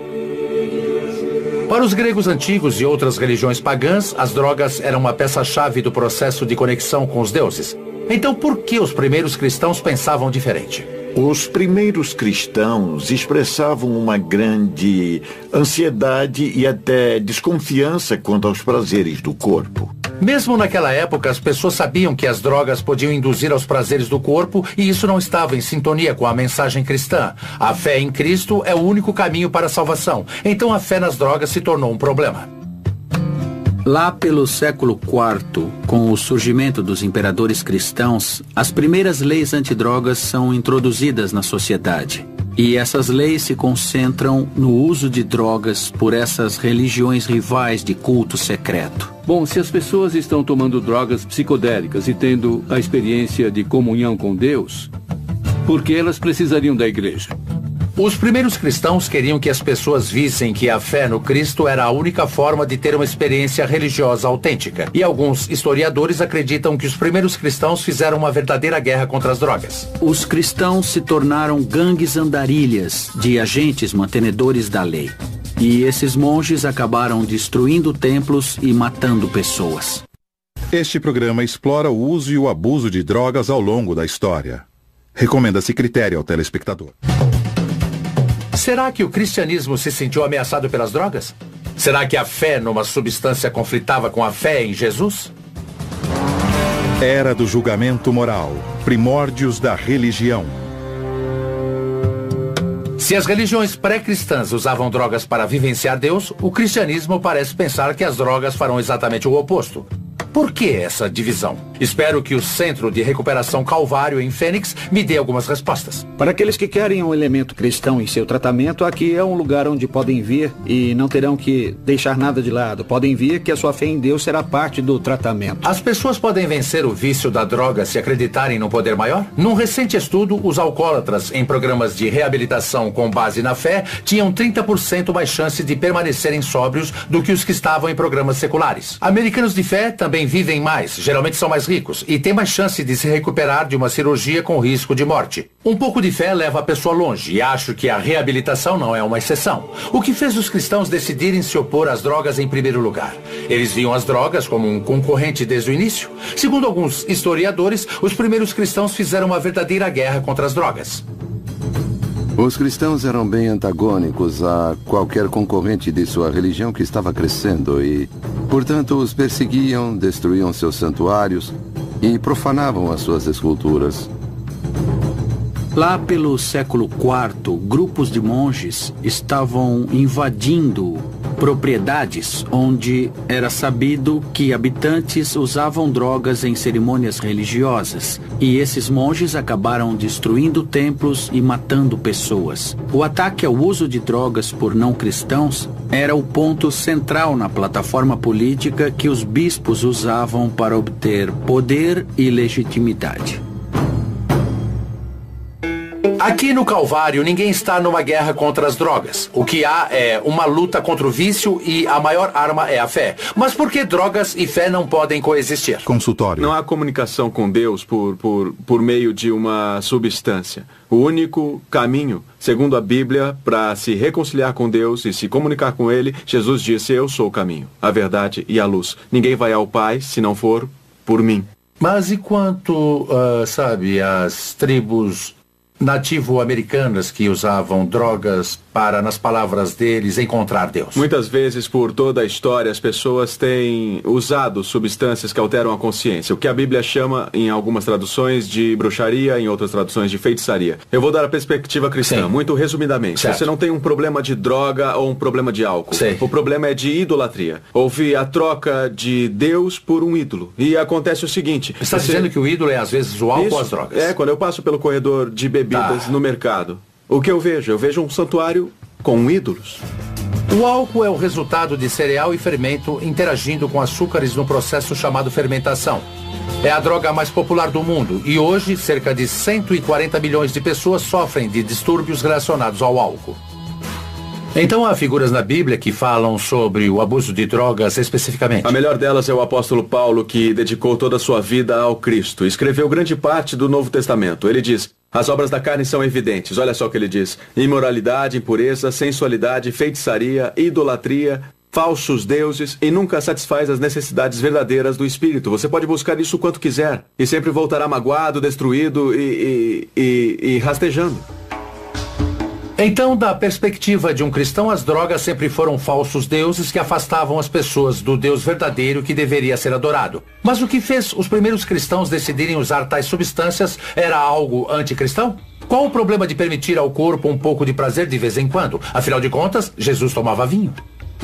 Para os gregos antigos e outras religiões pagãs, as drogas eram uma peça-chave do processo de conexão com os deuses. Então, por que os primeiros cristãos pensavam diferente? Os primeiros cristãos expressavam uma grande ansiedade e até desconfiança quanto aos prazeres do corpo. Mesmo naquela época, as pessoas sabiam que as drogas podiam induzir aos prazeres do corpo e isso não estava em sintonia com a mensagem cristã. A fé em Cristo é o único caminho para a salvação. Então a fé nas drogas se tornou um problema. Lá pelo século IV, com o surgimento dos imperadores cristãos, as primeiras leis antidrogas são introduzidas na sociedade. E essas leis se concentram no uso de drogas por essas religiões rivais de culto secreto. Bom, se as pessoas estão tomando drogas psicodélicas e tendo a experiência de comunhão com Deus, por que elas precisariam da igreja? Os primeiros cristãos queriam que as pessoas vissem que a fé no Cristo era a única forma de ter uma experiência religiosa autêntica. E alguns historiadores acreditam que os primeiros cristãos fizeram uma verdadeira guerra contra as drogas. Os cristãos se tornaram gangues andarilhas de agentes mantenedores da lei. E esses monges acabaram destruindo templos e matando pessoas. Este programa explora o uso e o abuso de drogas ao longo da história. Recomenda-se critério ao telespectador. Será que o cristianismo se sentiu ameaçado pelas drogas? Será que a fé numa substância conflitava com a fé em Jesus? Era do julgamento moral, primórdios da religião. Se as religiões pré-cristãs usavam drogas para vivenciar Deus, o cristianismo parece pensar que as drogas farão exatamente o oposto. Por que essa divisão? Espero que o Centro de Recuperação Calvário em Fênix me dê algumas respostas. Para aqueles que querem um elemento cristão em seu tratamento, aqui é um lugar onde podem vir e não terão que deixar nada de lado. Podem vir que a sua fé em Deus será parte do tratamento. As pessoas podem vencer o vício da droga se acreditarem num poder maior? Num recente estudo, os alcoólatras em programas de reabilitação com base na fé tinham 30% mais chance de permanecerem sóbrios do que os que estavam em programas seculares. Americanos de fé também vivem mais, geralmente são mais ricos, e têm mais chance de se recuperar de uma cirurgia com risco de morte. Um pouco de fé leva a pessoa longe, e acho que a reabilitação não é uma exceção. O que fez os cristãos decidirem se opor às drogas em primeiro lugar? Eles viam as drogas como um concorrente desde o início? Segundo alguns historiadores, os primeiros cristãos fizeram uma verdadeira guerra contra as drogas. Os cristãos eram bem antagônicos a qualquer concorrente de sua religião que estava crescendo e, portanto, os perseguiam, destruíam seus santuários e profanavam as suas esculturas. Lá pelo século IV, grupos de monges estavam invadindo propriedades onde era sabido que habitantes usavam drogas em cerimônias religiosas. E esses monges acabaram destruindo templos e matando pessoas. O ataque ao uso de drogas por não cristãos era o ponto central na plataforma política que os bispos usavam para obter poder e legitimidade. Aqui no Calvário, ninguém está numa guerra contra as drogas. O que há é uma luta contra o vício e a maior arma é a fé. Mas por que drogas e fé não podem coexistir? Consultório. Não há comunicação com Deus por meio de uma substância. O único caminho, segundo a Bíblia, para se reconciliar com Deus e se comunicar com Ele, Jesus disse: eu sou o caminho, a verdade e a luz. Ninguém vai ao Pai se não for por mim. Mas e quanto, as tribos nativo-americanas que usavam drogas para, nas palavras deles, encontrar Deus? Muitas vezes, por toda a história, as pessoas têm usado substâncias que alteram a consciência, o que a Bíblia chama, em algumas traduções, de bruxaria, em outras traduções, de feitiçaria. Eu vou dar a perspectiva cristã, Sim. Muito resumidamente. Certo. Você não tem um problema de droga ou um problema de álcool. Sim. O problema é de idolatria. Houve a troca de Deus por um ídolo. E acontece o seguinte... Você está dizendo que o ídolo é, às vezes, o álcool ou as drogas? É, quando eu passo pelo corredor de bebidas no mercado, o que eu vejo? Eu vejo um santuário com ídolos. O álcool é o resultado de cereal e fermento interagindo com açúcares no processo chamado fermentação. É a droga mais popular do mundo e hoje cerca de 140 milhões de pessoas sofrem de distúrbios relacionados ao álcool. Então há figuras na Bíblia que falam sobre o abuso de drogas especificamente. A melhor delas é o apóstolo Paulo, que dedicou toda a sua vida ao Cristo. Escreveu grande parte do Novo Testamento. Ele diz: as obras da carne são evidentes. Olha só o que ele diz: imoralidade, impureza, sensualidade, feitiçaria, idolatria, falsos deuses e nunca satisfaz as necessidades verdadeiras do espírito. Você pode buscar isso quanto quiser e sempre voltará magoado, destruído e rastejando. Então, da perspectiva de um cristão, as drogas sempre foram falsos deuses que afastavam as pessoas do Deus verdadeiro que deveria ser adorado. Mas o que fez os primeiros cristãos decidirem usar tais substâncias era algo anticristão? Qual o problema de permitir ao corpo um pouco de prazer de vez em quando? Afinal de contas, Jesus tomava vinho.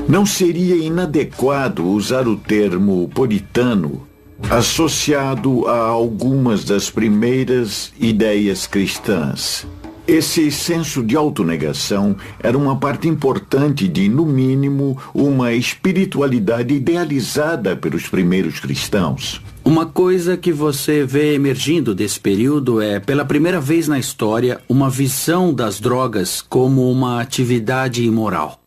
Não seria inadequado usar o termo puritano associado a algumas das primeiras ideias cristãs? Esse senso de autonegação era uma parte importante de, no mínimo, uma espiritualidade idealizada pelos primeiros cristãos. Uma coisa que você vê emergindo desse período é, pela primeira vez na história, uma visão das drogas como uma atividade imoral.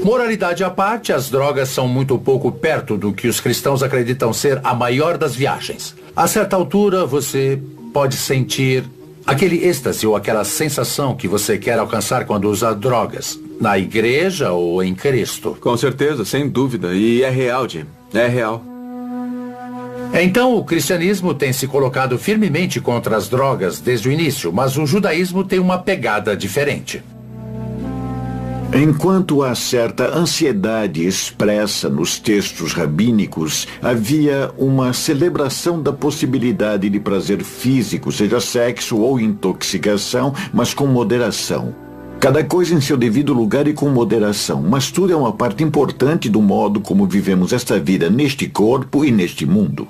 Moralidade à parte, as drogas são muito pouco perto do que os cristãos acreditam ser a maior das viagens. A certa altura, você pode sentir aquele êxtase ou aquela sensação que você quer alcançar quando usa drogas, na igreja ou em Cristo. Com certeza, sem dúvida. E é real, Jim. É real. Então, o cristianismo tem se colocado firmemente contra as drogas desde o início, mas o judaísmo tem uma pegada diferente. Enquanto há certa ansiedade expressa nos textos rabínicos, havia uma celebração da possibilidade de prazer físico, seja sexo ou intoxicação, mas com moderação. Cada coisa em seu devido lugar e com moderação, mas tudo é uma parte importante do modo como vivemos esta vida neste corpo e neste mundo.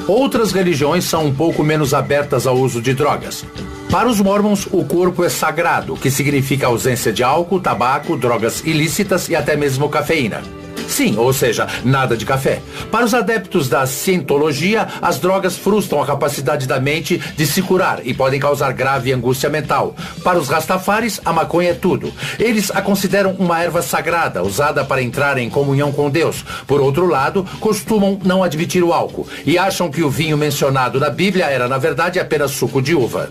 Outras religiões são um pouco menos abertas ao uso de drogas. Para os mormons, o corpo é sagrado, que significa ausência de álcool, tabaco, drogas ilícitas e até mesmo cafeína. Sim, ou seja, nada de café. Para os adeptos da cientologia, as drogas frustram a capacidade da mente de se curar e podem causar grave angústia mental. Para os rastafaris, a maconha é tudo. Eles a consideram uma erva sagrada, usada para entrar em comunhão com Deus. Por outro lado, costumam não admitir o álcool e acham que o vinho mencionado na Bíblia era, na verdade, apenas suco de uva.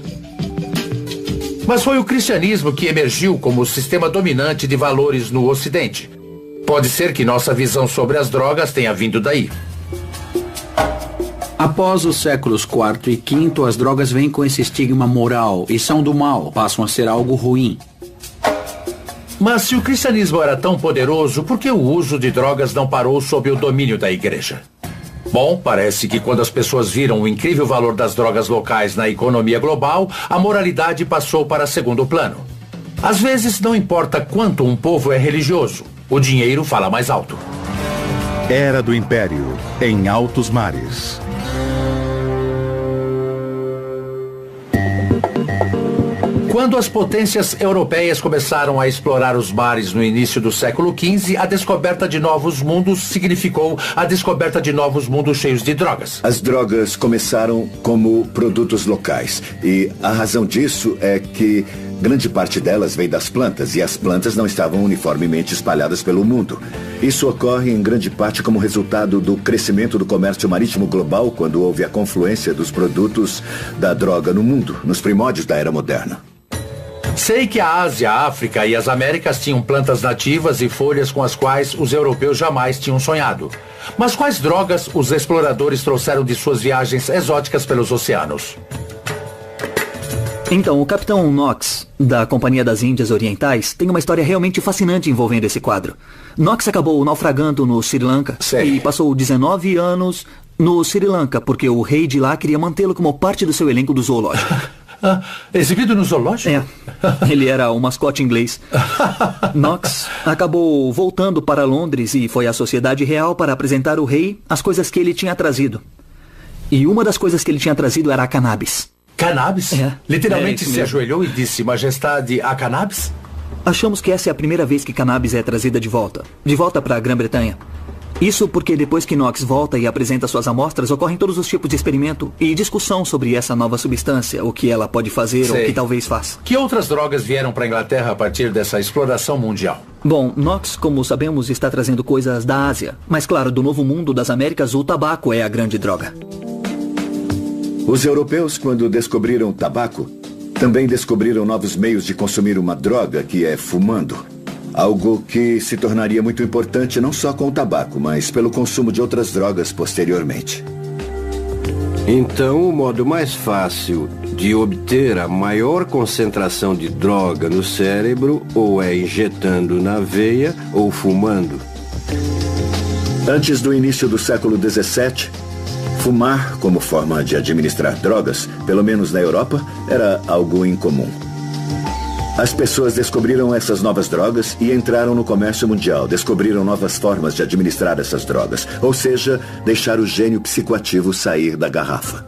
Mas foi o cristianismo que emergiu como o sistema dominante de valores no Ocidente. Pode ser que nossa visão sobre as drogas tenha vindo daí. Após os séculos IV e V, as drogas vêm com esse estigma moral e são do mal, passam a ser algo ruim. Mas se o cristianismo era tão poderoso, por que o uso de drogas não parou sob o domínio da igreja? Bom, parece que quando as pessoas viram o incrível valor das drogas locais na economia global, a moralidade passou para segundo plano. Às vezes, não importa quanto um povo é religioso, o dinheiro fala mais alto. Era do Império, em altos mares. Quando as potências europeias começaram a explorar os mares no início do século XV, a descoberta de novos mundos significou a descoberta de novos mundos cheios de drogas. As drogas começaram como produtos locais e a razão disso é que grande parte delas vem das plantas e as plantas não estavam uniformemente espalhadas pelo mundo. Isso ocorre em grande parte como resultado do crescimento do comércio marítimo global quando houve a confluência dos produtos da droga no mundo, nos primórdios da Era Moderna. Sei que a Ásia, a África e as Américas tinham plantas nativas e folhas com as quais os europeus jamais tinham sonhado. Mas quais drogas os exploradores trouxeram de suas viagens exóticas pelos oceanos? Então, o capitão Knox, da Companhia das Índias Orientais, tem uma história realmente fascinante envolvendo esse quadro. Knox acabou naufragando no Sri Lanka e passou 19 anos no Sri Lanka, porque o rei de lá queria mantê-lo como parte do seu elenco do zoológico. Exibido no zoológico? É, ele era um mascote inglês. Knox acabou voltando para Londres e foi à Sociedade Real para apresentar ao rei as coisas que ele tinha trazido. E uma das coisas que ele tinha trazido era a cannabis. Cannabis? É. Literalmente se ajoelhou e disse, Majestade, a cannabis? Achamos que essa é a primeira vez que cannabis é trazida de volta para a Grã-Bretanha. Isso porque depois que Knox volta e apresenta suas amostras, ocorrem todos os tipos de experimento e discussão sobre essa nova substância, o que ela pode fazer ou o que talvez faça. Que outras drogas vieram para a Inglaterra a partir dessa exploração mundial? Bom, Knox, como sabemos, está trazendo coisas da Ásia. Mas claro, do Novo Mundo das Américas, o tabaco é a grande droga. Os europeus, quando descobriram o tabaco, também descobriram novos meios de consumir uma droga que é fumando. Algo que se tornaria muito importante não só com o tabaco, mas pelo consumo de outras drogas posteriormente. Então, o modo mais fácil de obter a maior concentração de droga no cérebro ou é injetando na veia ou fumando. Antes do início do século XVII, fumar como forma de administrar drogas, pelo menos na Europa, era algo incomum. As pessoas descobriram essas novas drogas e entraram no comércio mundial. Descobriram novas formas de administrar essas drogas. Ou seja, deixar o gênio psicoativo sair da garrafa.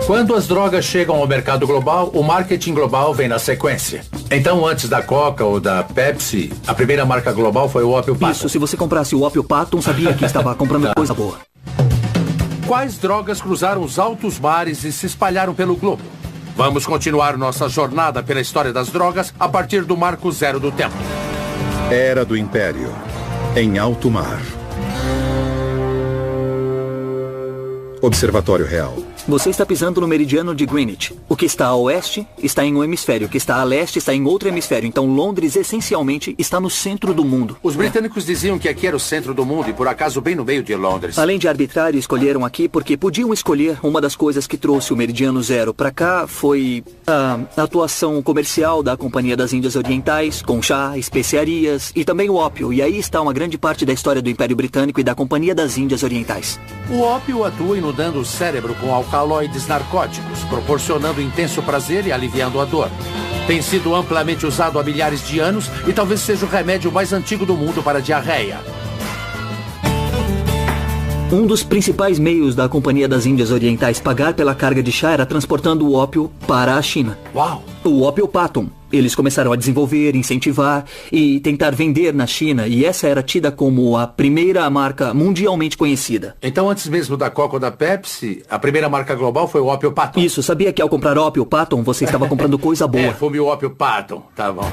Quando as drogas chegam ao mercado global, o marketing global vem na sequência. Então, antes da Coca ou da Pepsi, a primeira marca global foi o Opium Patent. Isso, se você comprasse o Opium Patent, sabia que estava comprando coisa boa. Quais drogas cruzaram os altos mares e se espalharam pelo globo? Vamos continuar nossa jornada pela história das drogas a partir do marco zero do tempo. Era do Império, em alto mar. Observatório Real. Você está pisando no meridiano de Greenwich. O que está a oeste está em um hemisfério, o que está a leste está em outro hemisfério. Então Londres, essencialmente, está no centro do mundo. Os britânicos diziam que aqui era o centro do mundo e, por acaso, bem no meio de Londres. Além de arbitrar, escolheram aqui porque podiam escolher. Uma das coisas que trouxe o meridiano zero para cá foi a atuação comercial da Companhia das Índias Orientais, com chá, especiarias e também o ópio. E aí está uma grande parte da história do Império Britânico e da Companhia das Índias Orientais. O ópio atua inundando o cérebro com alcaloides narcóticos, proporcionando intenso prazer e aliviando a dor. Tem sido amplamente usado há milhares de anos e talvez seja o remédio mais antigo do mundo para diarreia. Um dos principais meios da Companhia das Índias Orientais pagar pela carga de chá era transportando o ópio para a China. Uau! O Opium Patent. Eles começaram a desenvolver, incentivar e tentar vender na China, e essa era tida como a primeira marca mundialmente conhecida. Então, antes mesmo da Coca ou da Pepsi, a primeira marca global foi o Opium Patent. Isso, sabia que ao comprar Opium Patent, você estava comprando coisa boa. Fume o Opium Patent, tá bom.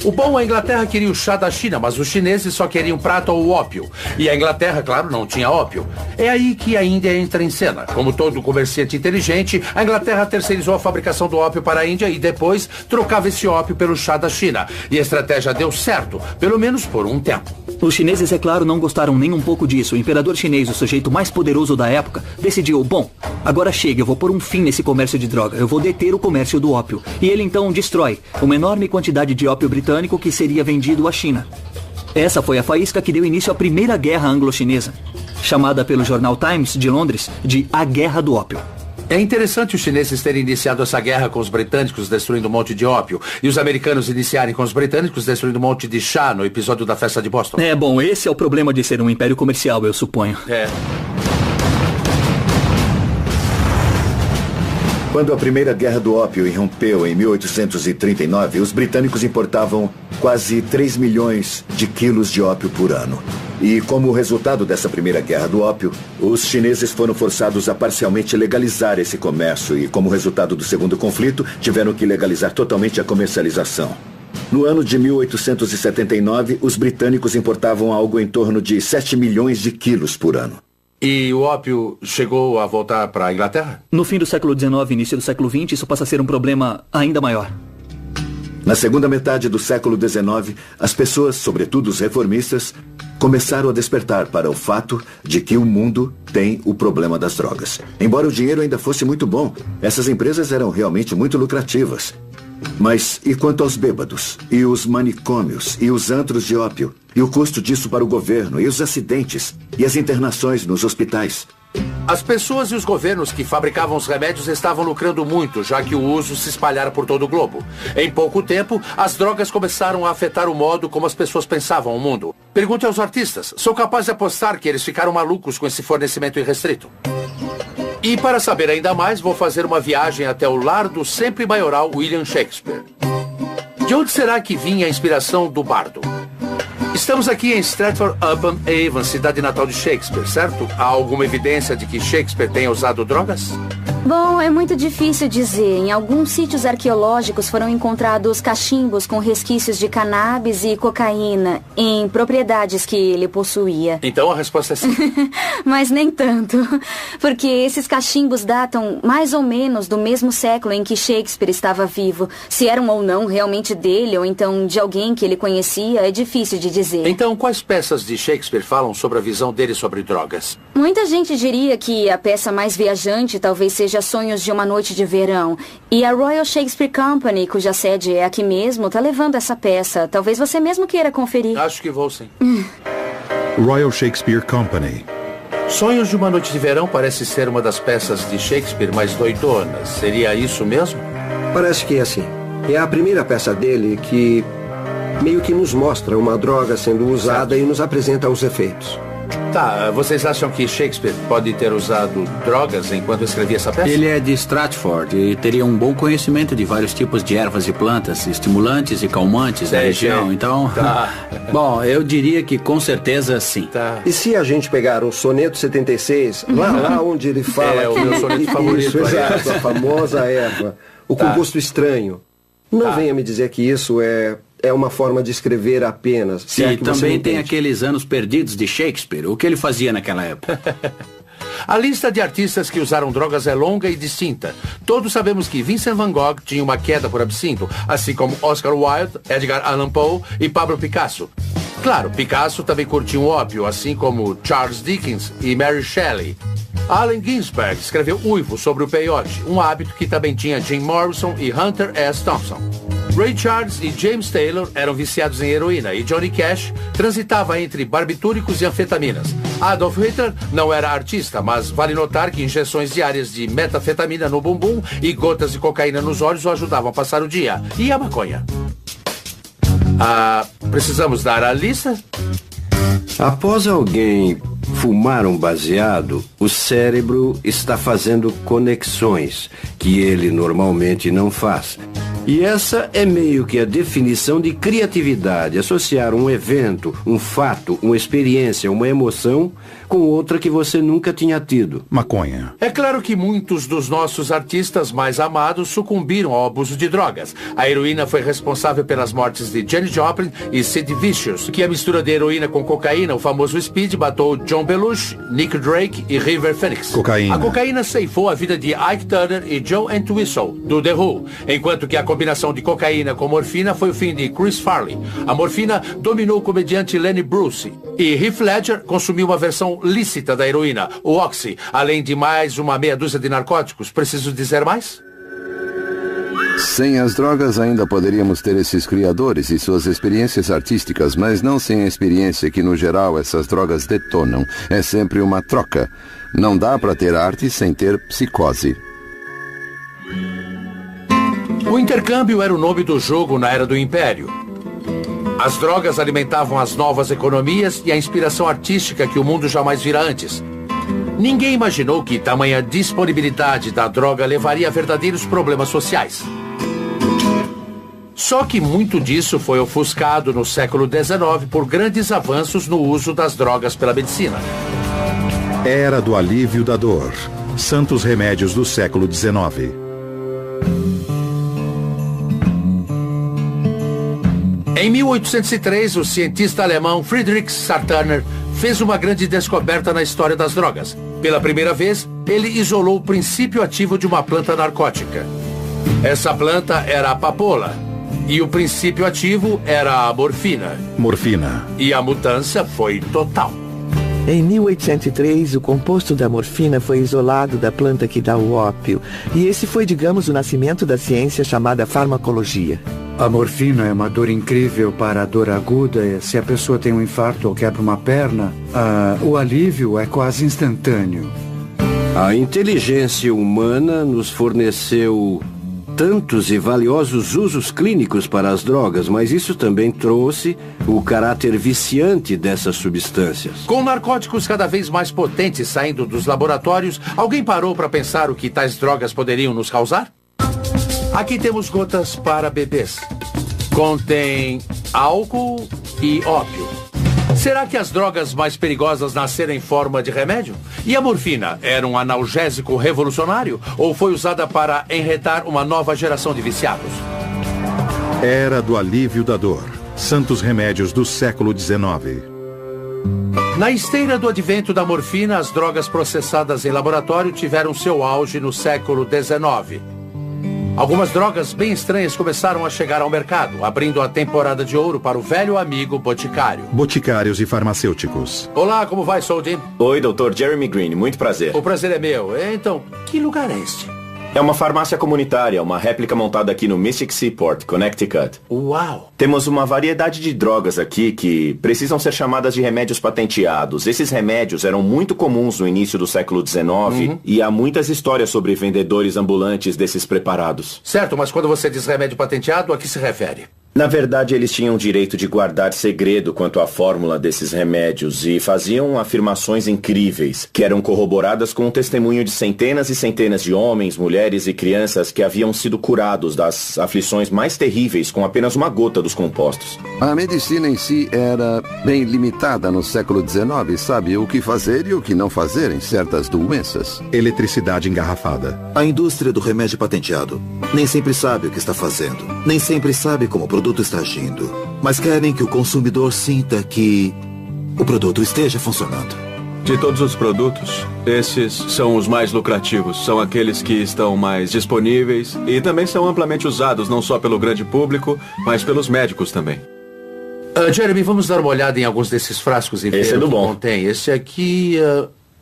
O bom, a Inglaterra queria o chá da China, mas os chineses só queriam prata ou ópio. E a Inglaterra, claro, não tinha ópio. É aí que a Índia entra em cena. Como todo comerciante inteligente, a Inglaterra terceirizou a fabricação do ópio para a Índia e depois trocava esse ópio pelo chá da China. E a estratégia deu certo, pelo menos por um tempo. Os chineses, é claro, não gostaram nem um pouco disso. O imperador chinês, o sujeito mais poderoso da época, decidiu, bom, agora chega, eu vou pôr um fim nesse comércio de droga. Eu vou deter o comércio do ópio. E ele então destrói uma enorme quantidade de ópio britânico que seria vendido à China. Essa foi a faísca que deu início à Primeira Guerra Anglo-Chinesa, chamada pelo jornal Times de Londres de A Guerra do Ópio. É interessante os chineses terem iniciado essa guerra com os britânicos destruindo um monte de ópio e os americanos iniciarem com os britânicos destruindo um monte de chá no episódio da festa de Boston. É, bom, esse é o problema de ser um império comercial, eu suponho. Quando a Primeira Guerra do Ópio irrompeu em 1839, os britânicos importavam quase 3 milhões de quilos de ópio por ano. E como resultado dessa Primeira Guerra do Ópio, os chineses foram forçados a parcialmente legalizar esse comércio e, como resultado do segundo conflito, tiveram que legalizar totalmente a comercialização. No ano de 1879, os britânicos importavam algo em torno de 7 milhões de quilos por ano. E o ópio chegou a voltar para a Inglaterra? No fim do século XIX e início do século XX, isso passa a ser um problema ainda maior. Na segunda metade do século XIX, as pessoas, sobretudo os reformistas, começaram a despertar para o fato de que o mundo tem o problema das drogas. Embora o dinheiro ainda fosse muito bom, essas empresas eram realmente muito lucrativas. Mas e quanto aos bêbados? E os manicômios? E os antros de ópio? E o custo disso para o governo? E os acidentes? E as internações nos hospitais? As pessoas e os governos que fabricavam os remédios estavam lucrando muito, já que o uso se espalhara por todo o globo. Em pouco tempo, as drogas começaram a afetar o modo como as pessoas pensavam o mundo. Pergunte aos artistas. Sou capaz de apostar que eles ficaram malucos com esse fornecimento irrestrito. E para saber ainda mais, vou fazer uma viagem até o lar do sempre maioral William Shakespeare. De onde será que vinha a inspiração do bardo? Estamos aqui em Stratford-upon-Avon, cidade natal de Shakespeare, certo? Há alguma evidência de que Shakespeare tenha usado drogas? Bom, é muito difícil dizer. Em alguns sítios arqueológicos foram encontrados cachimbos com resquícios de cannabis e cocaína em propriedades que ele possuía. Então a resposta é sim. Mas nem tanto. Porque esses cachimbos datam mais ou menos do mesmo século em que Shakespeare estava vivo. Se eram ou não realmente dele, ou então de alguém que ele conhecia, é difícil de dizer. Então, quais peças de Shakespeare falam sobre a visão dele sobre drogas? Muita gente diria que a peça mais viajante talvez seja Sonhos de uma Noite de Verão. E a Royal Shakespeare Company, cuja sede é aqui mesmo, está levando essa peça. Talvez você mesmo queira conferir. Acho que vou sim. Royal Shakespeare Company. Sonhos de uma Noite de Verão parece ser uma das peças de Shakespeare mais doidonas. Seria isso mesmo? Parece que é assim. É a primeira peça dele que meio que nos mostra uma droga sendo usada e nos apresenta os efeitos. Tá, vocês acham que Shakespeare pode ter usado drogas enquanto escrevia essa peça? Ele é de Stratford e teria um bom conhecimento de vários tipos de ervas e plantas, estimulantes e calmantes da região, então... Tá. Bom, eu diria que com certeza sim. Tá. E se a gente pegar o soneto 76, lá onde ele fala... É o meu soneto favorito. Exato, a famosa erva, o composto estranho. Não venha me dizer que isso é uma forma de escrever apenas. E também tem aqueles anos perdidos de Shakespeare. O que ele fazia naquela época? A lista de artistas que usaram drogas é longa e distinta. Todos sabemos que Vincent Van Gogh tinha uma queda por absinto, assim como Oscar Wilde, Edgar Allan Poe e Pablo Picasso. Claro, Picasso também curtia um ópio, assim como Charles Dickens e Mary Shelley. Allen Ginsberg escreveu Uivo sobre o peiote, um hábito que também tinha Jim Morrison e Hunter S. Thompson. Ray Charles e James Taylor eram viciados em heroína e Johnny Cash transitava entre barbitúricos e anfetaminas. Adolf Hitler não era artista, mas vale notar que injeções diárias de metafetamina no bumbum e gotas de cocaína nos olhos o ajudavam a passar o dia. E a maconha? Precisamos dar a lista? Após alguém fumar um baseado, o cérebro está fazendo conexões que ele normalmente não faz. E essa é meio que a definição de criatividade, associar um evento, um fato, uma experiência, uma emoção com outra que você nunca tinha tido. Maconha. É claro que muitos dos nossos artistas mais amados sucumbiram ao abuso de drogas. A heroína foi responsável pelas mortes de Janis Joplin e Sid Vicious, que a mistura de heroína com cocaína, o famoso Speed, matou John Belushi, Nick Drake e River Phoenix. Cocaína. A cocaína ceifou a vida de Ike Turner e Joe Entwistle, do The Who, enquanto que a combinação de cocaína com morfina foi o fim de Chris Farley. A morfina dominou o comediante Lenny Bruce. E Heath Ledger consumiu uma versão lícita da heroína, o Oxy, além de mais uma meia dúzia de narcóticos. Preciso dizer mais? Sem as drogas ainda poderíamos ter esses criadores e suas experiências artísticas, mas não sem a experiência que, no geral, essas drogas detonam. É sempre uma troca. Não dá para ter arte sem ter psicose. O intercâmbio era o nome do jogo na era do Império. As drogas alimentavam as novas economias e a inspiração artística que o mundo jamais vira antes. Ninguém imaginou que tamanha disponibilidade da droga levaria a verdadeiros problemas sociais. Só que muito disso foi ofuscado no século XIX por grandes avanços no uso das drogas pela medicina. Era do alívio da dor. Santos remédios do século XIX. Em 1803, o cientista alemão Friedrich Sartaner fez uma grande descoberta na história das drogas. Pela primeira vez, ele isolou o princípio ativo de uma planta narcótica. Essa planta era a papoula. E o princípio ativo era a morfina. Morfina. E a mudança foi total. Em 1803, o composto da morfina foi isolado da planta que dá o ópio. E esse foi, digamos, o nascimento da ciência chamada farmacologia. A morfina é uma dor incrível para a dor aguda. Se a pessoa tem um infarto ou quebra uma perna, o alívio é quase instantâneo. A inteligência humana nos forneceu tantos e valiosos usos clínicos para as drogas, mas isso também trouxe o caráter viciante dessas substâncias. Com narcóticos cada vez mais potentes saindo dos laboratórios, alguém parou para pensar o que tais drogas poderiam nos causar? Aqui temos gotas para bebês. Contém álcool e ópio. Será que as drogas mais perigosas nasceram em forma de remédio? E a morfina era um analgésico revolucionário ou foi usada para enretar uma nova geração de viciados? Era do alívio da dor. Santos remédios do século XIX. Na esteira do advento da morfina, as drogas processadas em laboratório tiveram seu auge no século XIX. Algumas drogas bem estranhas começaram a chegar ao mercado, abrindo a temporada de ouro para o velho amigo boticário. Boticários e farmacêuticos. Olá, como vai, Sou Jim? Oi, Dr. Jeremy Green, muito prazer. O prazer é meu. Então, que lugar é este? É uma farmácia comunitária, uma réplica montada aqui no Mystic Seaport, Connecticut. Uau! Temos uma variedade de drogas aqui que precisam ser chamadas de remédios patenteados. Esses remédios eram muito comuns no início do século XIX e há muitas histórias sobre vendedores ambulantes desses preparados. Certo, mas quando você diz remédio patenteado, a que se refere? Na verdade, eles tinham o direito de guardar segredo quanto à fórmula desses remédios e faziam afirmações incríveis, que eram corroboradas com o testemunho de centenas e centenas de homens, mulheres e crianças que haviam sido curados das aflições mais terríveis com apenas uma gota dos compostos. A medicina em si era bem limitada no século XIX, sabe o que fazer e o que não fazer em certas doenças. Eletricidade engarrafada. A indústria do remédio patenteado nem sempre sabe o que está fazendo, nem sempre sabe como o produto está agindo, mas querem que o consumidor sinta que o produto esteja funcionando. De todos os produtos, esses são os mais lucrativos. São aqueles que estão mais disponíveis e também são amplamente usados, não só pelo grande público, mas pelos médicos também. Jeremy, vamos dar uma olhada em alguns desses frascos e ver Esse é do o que bom. contém. Esse aqui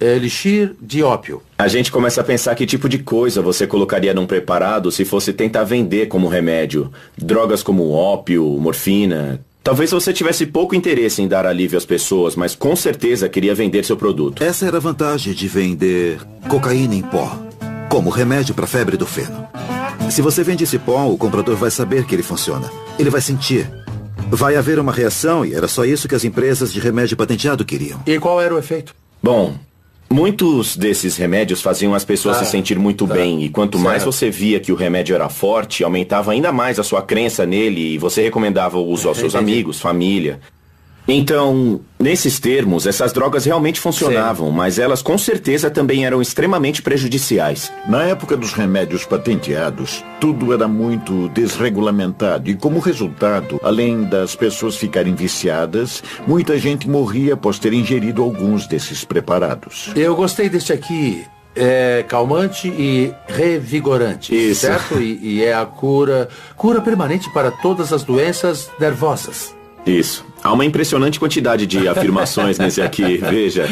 é elixir de ópio. A gente começa a pensar que tipo de coisa você colocaria num preparado se fosse tentar vender como remédio. Drogas como ópio, morfina. Talvez você tivesse pouco interesse em dar alívio às pessoas, mas com certeza queria vender seu produto. Essa era a vantagem de vender cocaína em pó, como remédio para a febre do feno. Se você vende esse pó, o comprador vai saber que ele funciona. Ele vai sentir. Vai haver uma reação e era só isso que as empresas de remédio patenteado queriam. E qual era o efeito? Bom, muitos desses remédios faziam as pessoas se sentir muito bem, e quanto mais você via que o remédio era forte, aumentava ainda mais a sua crença nele e você recomendava o uso aos seus amigos, família. Então, nesses termos, essas drogas realmente funcionavam, mas elas com certeza também eram extremamente prejudiciais. Na época dos remédios patenteados, tudo era muito desregulamentado e, como resultado, além das pessoas ficarem viciadas, muita gente morria após ter ingerido alguns desses preparados. Eu gostei deste aqui. É calmante e revigorante. Isso. Certo? E é a cura permanente para todas as doenças nervosas. Isso. Há uma impressionante quantidade de afirmações nesse aqui, veja.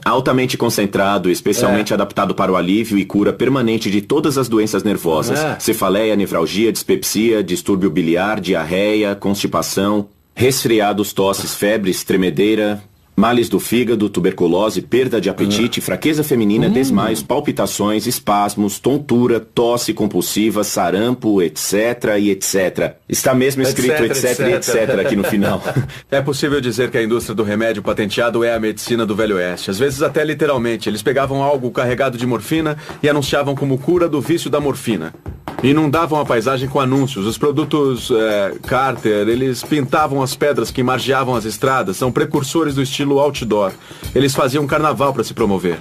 Altamente concentrado, especialmente adaptado para o alívio e cura permanente de todas as doenças nervosas. Cefaleia, nevralgia, dispepsia, distúrbio biliar, diarreia, constipação, resfriados, tosses, febres, tremedeira, males do fígado, tuberculose, perda de apetite, fraqueza feminina, desmaios, palpitações, espasmos, tontura, tosse compulsiva, sarampo, etc. e etc. Está mesmo escrito etc. e etc. aqui no final. É possível dizer que a indústria do remédio patenteado é a medicina do Velho Oeste. Às vezes até literalmente. Eles pegavam algo carregado de morfina e anunciavam como cura do vício da morfina. Inundavam a paisagem com anúncios. Os produtos Carter, eles pintavam as pedras que margeavam as estradas. São precursores do estilo outdoor. Eles faziam um carnaval para se promover.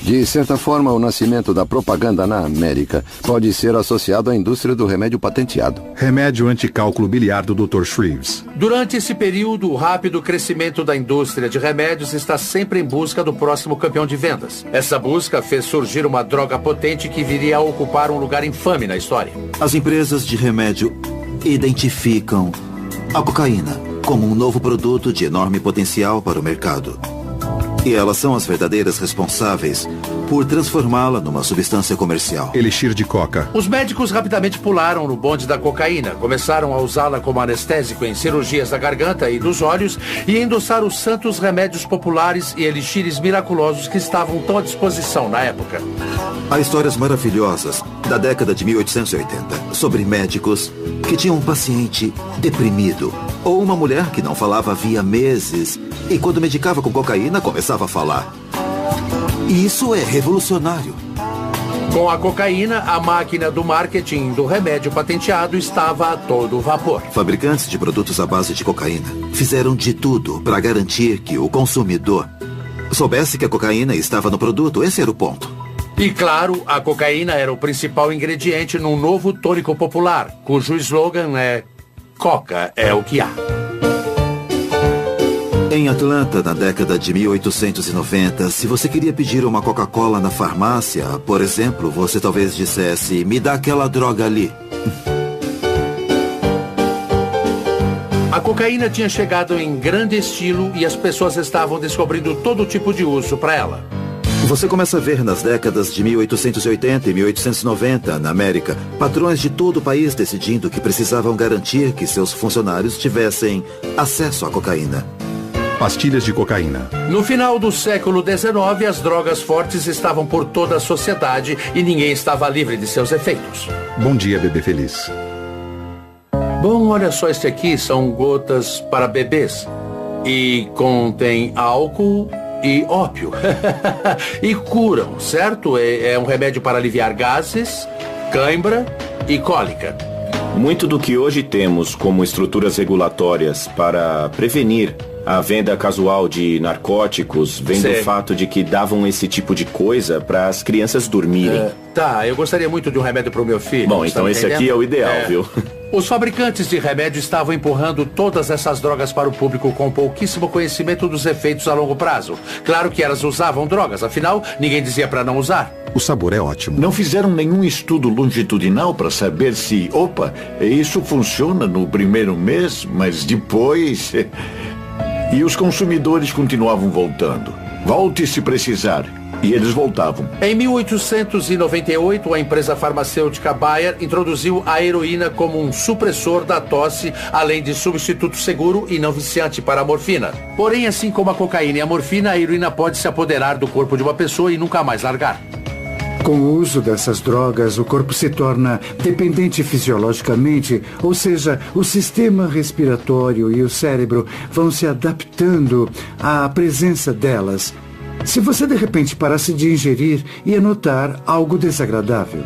De certa forma, o nascimento da propaganda na América pode ser associado à indústria do remédio patenteado. Remédio anticálculo biliar do Dr. Shreves. Durante esse período, o rápido crescimento da indústria de remédios está sempre em busca do próximo campeão de vendas. Essa busca fez surgir uma droga potente que viria a ocupar um lugar infame na história. As empresas de remédio identificam a cocaína como um novo produto de enorme potencial para o mercado. E elas são as verdadeiras responsáveis por transformá-la numa substância comercial. Elixir de coca. Os médicos rapidamente pularam no bonde da cocaína, começaram a usá-la como anestésico em cirurgias da garganta e dos olhos e endossaram os santos remédios populares e elixires miraculosos que estavam tão à disposição na época. Há histórias maravilhosas da década de 1880 sobre médicos que tinham um paciente deprimido ou uma mulher que não falava havia meses e quando medicava com cocaína começava a falar. E isso é revolucionário. Com a cocaína, a máquina do marketing do remédio patenteado estava a todo vapor. Fabricantes de produtos à base de cocaína fizeram de tudo para garantir que o consumidor soubesse que a cocaína estava no produto. Esse era o ponto. E claro, a cocaína era o principal ingrediente num novo tônico popular, cujo slogan é Coca é o que há. Em Atlanta, na década de 1890, se você queria pedir uma Coca-Cola na farmácia, por exemplo, você talvez dissesse, me dá aquela droga ali. A cocaína tinha chegado em grande estilo e as pessoas estavam descobrindo todo tipo de uso para ela. Você começa a ver nas décadas de 1880 e 1890, na América, patrões de todo o país decidindo que precisavam garantir que seus funcionários tivessem acesso à cocaína. Pastilhas de cocaína. No final do século XIX, as drogas fortes estavam por toda a sociedade e ninguém estava livre de seus efeitos. Bom dia, bebê feliz. Bom, olha só, este aqui são gotas para bebês. E contém álcool e ópio. E curam, certo? É um remédio para aliviar gases, cãibra e cólica. Muito do que hoje temos como estruturas regulatórias para prevenir a venda casual de narcóticos vem do fato de que davam esse tipo de coisa para as crianças dormirem. Tá, eu gostaria muito de um remédio para o meu filho. Bom, então esse aqui é o ideal, viu? Os fabricantes de remédio estavam empurrando todas essas drogas para o público com pouquíssimo conhecimento dos efeitos a longo prazo. Claro que elas usavam drogas, afinal, ninguém dizia para não usar. O sabor é ótimo. Não fizeram nenhum estudo longitudinal para saber se, isso funciona no primeiro mês, mas depois... E os consumidores continuavam voltando. Volte se precisar. E eles voltavam. Em 1898, a empresa farmacêutica Bayer introduziu a heroína como um supressor da tosse, além de substituto seguro e não viciante para a morfina. Porém, assim como a cocaína e a morfina, a heroína pode se apoderar do corpo de uma pessoa e nunca mais largar. Com o uso dessas drogas, o corpo se torna dependente fisiologicamente, ou seja, o sistema respiratório e o cérebro vão se adaptando à presença delas. Se você de repente parasse de ingerir, ia notar algo desagradável.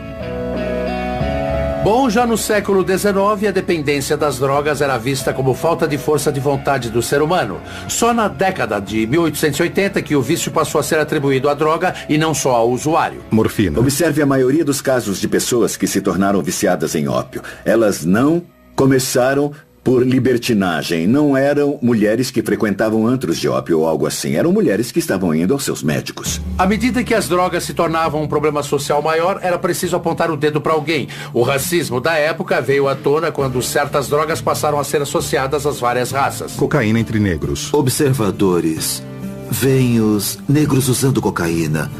Bom, já no século XIX, a dependência das drogas era vista como falta de força de vontade do ser humano. Só na década de 1880 que o vício passou a ser atribuído à droga e não só ao usuário. Morfina. Observe a maioria dos casos de pessoas que se tornaram viciadas em ópio. Elas não começaram por libertinagem. Não eram mulheres que frequentavam antros de ópio ou algo assim. Eram mulheres que estavam indo aos seus médicos. À medida que as drogas se tornavam um problema social maior, era preciso apontar o dedo para alguém. O racismo da época veio à tona quando certas drogas passaram a ser associadas às várias raças. Cocaína entre negros. Observadores veem os negros usando cocaína.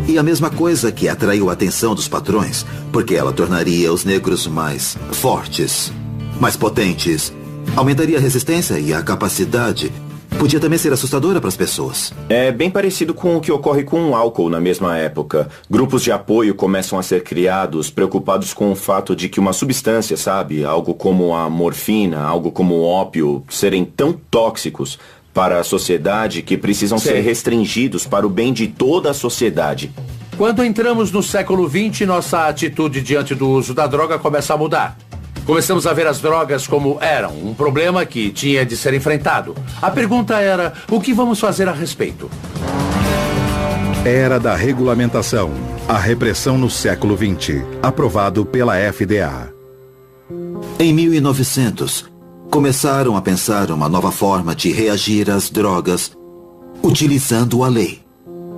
E a mesma coisa que atraiu a atenção dos patrões, porque ela tornaria os negros mais fortes, mais potentes, aumentaria a resistência e a capacidade. Podia também ser assustadora para as pessoas. É bem parecido com o que ocorre com o álcool na mesma época. Grupos de apoio começam a ser criados preocupados com o fato de que uma substância, algo como a morfina, algo como o ópio, serem tão tóxicos para a sociedade que precisam ser restringidos para o bem de toda a sociedade. Quando entramos no século XX, nossa atitude diante do uso da droga começa a mudar. Começamos a ver as drogas como eram, um problema que tinha de ser enfrentado. A pergunta era, o que vamos fazer a respeito? Era da regulamentação. A repressão no século XX. Aprovado pela FDA. Em 1900, começaram a pensar uma nova forma de reagir às drogas, utilizando a lei.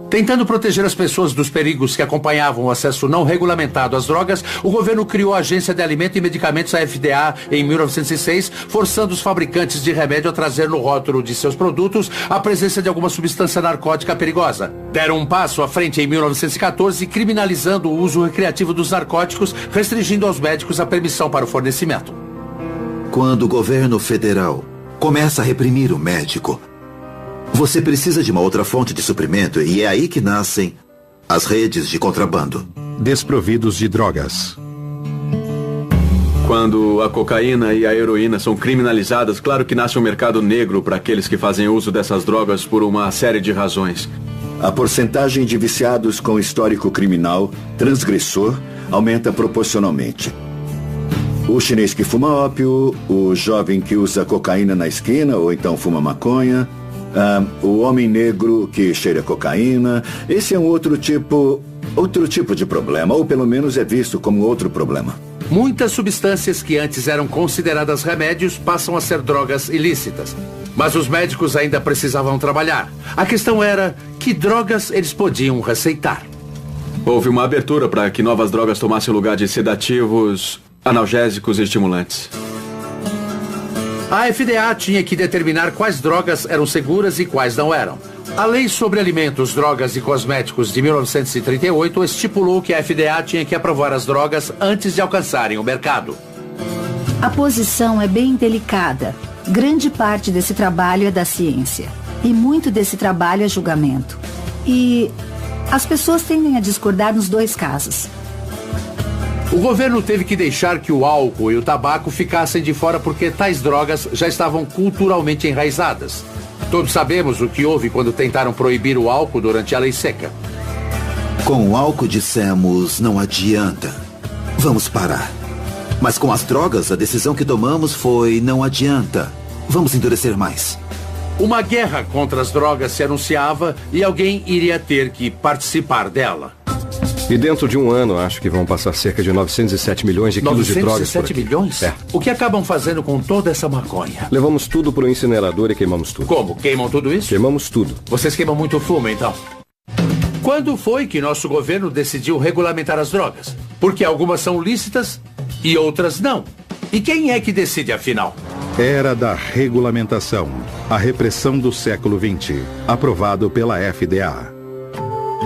Tentando proteger as pessoas dos perigos que acompanhavam o acesso não regulamentado às drogas, o governo criou a Agência de Alimentos e Medicamentos, a FDA, em 1906, forçando os fabricantes de remédio a trazer no rótulo de seus produtos a presença de alguma substância narcótica perigosa. Deram um passo à frente em 1914, criminalizando o uso recreativo dos narcóticos, restringindo aos médicos a permissão para o fornecimento. Quando o governo federal começa a reprimir o médico, você precisa de uma outra fonte de suprimento e é aí que nascem as redes de contrabando. Desprovidos de drogas. Quando a cocaína e a heroína são criminalizadas, claro que nasce um mercado negro para aqueles que fazem uso dessas drogas por uma série de razões. A porcentagem de viciados com histórico criminal transgressor aumenta proporcionalmente. O chinês que fuma ópio, o jovem que usa cocaína na esquina ou então fuma maconha, o homem negro que cheira cocaína. Esse é um outro tipo de problema, ou pelo menos é visto como outro problema. Muitas substâncias que antes eram consideradas remédios passam a ser drogas ilícitas. Mas os médicos ainda precisavam trabalhar. A questão era que drogas eles podiam receitar. Houve uma abertura para que novas drogas tomassem o lugar de sedativos, analgésicos e estimulantes. A FDA tinha que determinar quais drogas eram seguras e quais não eram. A Lei sobre Alimentos, Drogas e Cosméticos de 1938 estipulou que a FDA tinha que aprovar as drogas antes de alcançarem o mercado. A posição é bem delicada. Grande parte desse trabalho é da ciência. E muito desse trabalho é julgamento. E as pessoas tendem a discordar nos dois casos. O governo teve que deixar que o álcool e o tabaco ficassem de fora porque tais drogas já estavam culturalmente enraizadas. Todos sabemos o que houve quando tentaram proibir o álcool durante a lei seca. Com o álcool dissemos, não adianta. Vamos parar. Mas com as drogas, a decisão que tomamos foi, não adianta. Vamos endurecer mais. Uma guerra contra as drogas se anunciava e alguém iria ter que participar dela. E dentro de um ano, acho que vão passar cerca de 907 milhões de quilos de drogas por aqui. 907 milhões? É. O que acabam fazendo com toda essa maconha? Levamos tudo pro incinerador e queimamos tudo. Como? Queimam tudo isso? Queimamos tudo. Vocês queimam muito fumo, então? Quando foi que nosso governo decidiu regulamentar as drogas? Porque algumas são lícitas e outras não. E quem é que decide, afinal? Era da regulamentação, a repressão do século XX, aprovado pela FDA.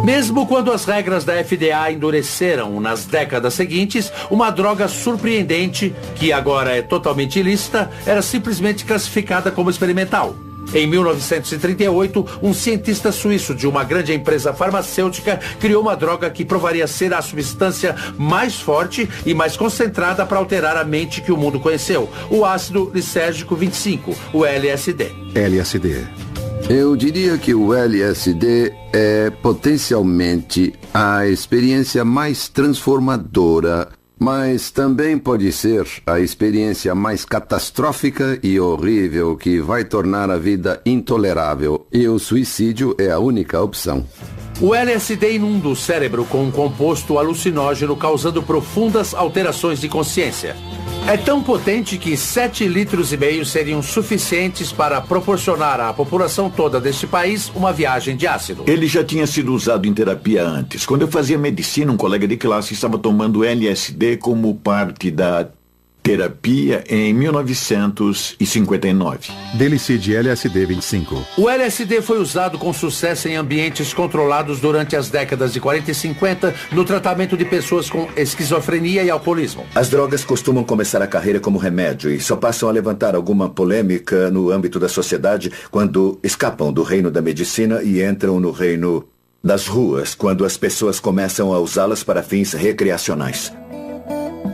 Mesmo quando as regras da FDA endureceram nas décadas seguintes, uma droga surpreendente, que agora é totalmente ilícita, era simplesmente classificada como experimental. Em 1938, um cientista suíço de uma grande empresa farmacêutica criou uma droga que provaria ser a substância mais forte e mais concentrada para alterar a mente que o mundo conheceu, o ácido lisérgico 25, o LSD. LSD. Eu diria que o LSD é potencialmente a experiência mais transformadora, mas também pode ser a experiência mais catastrófica e horrível que vai tornar a vida intolerável. E o suicídio é a única opção. O LSD inunda o cérebro com um composto alucinógeno causando profundas alterações de consciência. É tão potente que 7,5 litros seriam suficientes para proporcionar à população toda deste país uma viagem de ácido. Ele já tinha sido usado em terapia antes. Quando eu fazia medicina, um colega de classe estava tomando LSD como parte da terapia em 1959. Delicide LSD 25. O LSD foi usado com sucesso em ambientes controlados durante as décadas de 40 e 50 no tratamento de pessoas com esquizofrenia e alcoolismo. As drogas costumam começar a carreira como remédio e só passam a levantar alguma polêmica no âmbito da sociedade quando escapam do reino da medicina e entram no reino das ruas, quando as pessoas começam a usá-las para fins recreacionais.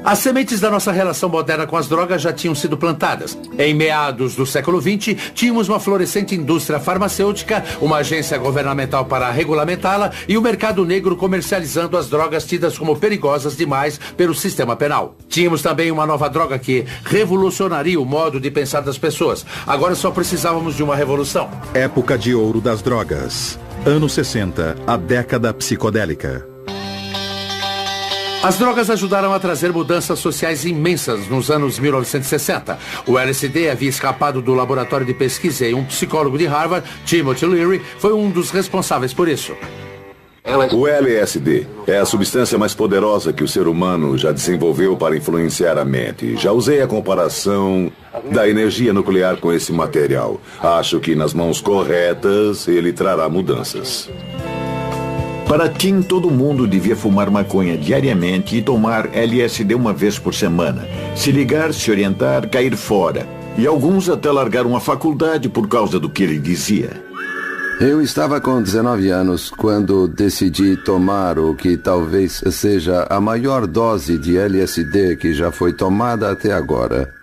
As sementes da nossa relação moderna com as drogas já tinham sido plantadas. Em meados do século XX, tínhamos uma florescente indústria farmacêutica, uma agência governamental para regulamentá-la e o mercado negro comercializando as drogas tidas como perigosas demais pelo sistema penal. Tínhamos também uma nova droga que revolucionaria o modo de pensar das pessoas. Agora só precisávamos de uma revolução. Época de ouro das drogas. Anos 60, a década psicodélica. As drogas ajudaram a trazer mudanças sociais imensas nos anos 1960. O LSD havia escapado do laboratório de pesquisa e um psicólogo de Harvard, Timothy Leary, foi um dos responsáveis por isso. O LSD é a substância mais poderosa que o ser humano já desenvolveu para influenciar a mente. Já usei a comparação da energia nuclear com esse material. Acho que nas mãos corretas ele trará mudanças. Para Tim, todo mundo devia fumar maconha diariamente e tomar LSD uma vez por semana. Se ligar, se orientar, cair fora. E alguns até largaram a faculdade por causa do que ele dizia. Eu estava com 19 anos quando decidi tomar o que talvez seja a maior dose de LSD que já foi tomada até agora.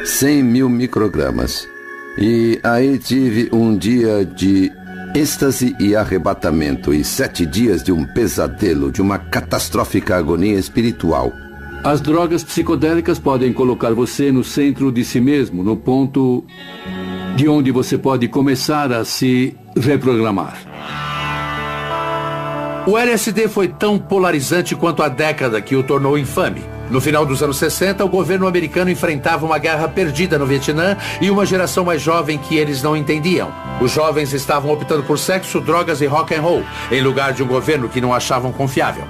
100 mil microgramas. E aí tive um dia de Êxtase e arrebatamento e 7 dias de um pesadelo, de uma catastrófica agonia espiritual. As drogas psicodélicas podem colocar você no centro de si mesmo, no ponto de onde você pode começar a se reprogramar. O LSD foi tão polarizante quanto a década que o tornou infame. No final dos anos 60, o governo americano enfrentava uma guerra perdida no Vietnã e uma geração mais jovem que eles não entendiam. Os jovens estavam optando por sexo, drogas e rock and roll, em lugar de um governo que não achavam confiável.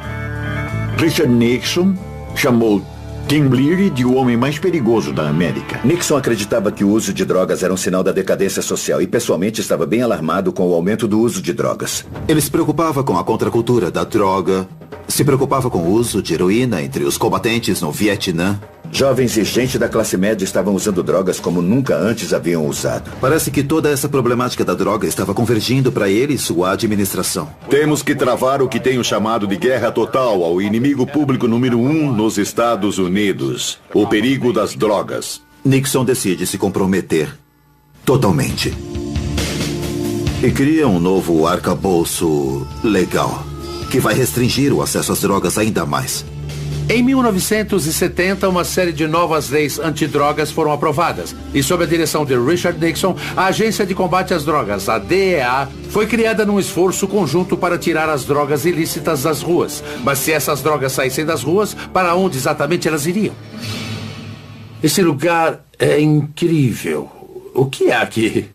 Richard Nixon chamou Tim Leary de o homem mais perigoso da América. Nixon acreditava que o uso de drogas era um sinal da decadência social e pessoalmente estava bem alarmado com o aumento do uso de drogas. Ele se preocupava com a contracultura da droga, se preocupava com o uso de heroína entre os combatentes no Vietnã. Jovens e gente da classe média estavam usando drogas como nunca antes haviam usado. Parece que toda essa problemática da droga estava convergindo para ele e sua administração. Temos que travar o que tenho chamado de guerra total ao inimigo público número 1 nos Estados Unidos. O perigo das drogas. Nixon decide se comprometer totalmente. E cria um novo arcabouço legal, que vai restringir o acesso às drogas ainda mais. Em 1970, uma série de novas leis antidrogas foram aprovadas. E sob a direção de Richard Nixon, a Agência de Combate às Drogas, a DEA, foi criada num esforço conjunto para tirar as drogas ilícitas das ruas. Mas se essas drogas saíssem das ruas, para onde exatamente elas iriam? Esse lugar é incrível. O que é aqui?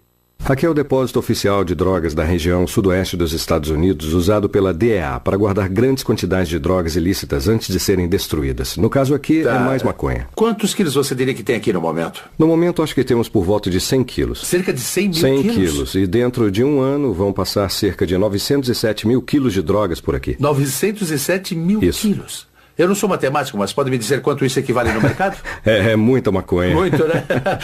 Aqui é o depósito oficial de drogas da região sudoeste dos Estados Unidos, usado pela DEA para guardar grandes quantidades de drogas ilícitas antes de serem destruídas. No caso aqui, é mais maconha. Quantos quilos você diria que tem aqui no momento? No momento, acho que temos por volta de 100 quilos. Cerca de 100 mil 100 quilos? quilos. E dentro de um ano vão passar cerca de 907 mil quilos de drogas por aqui. 907 mil quilos? Eu não sou matemático, mas pode me dizer quanto isso equivale no mercado? É muita maconha. Muito, né?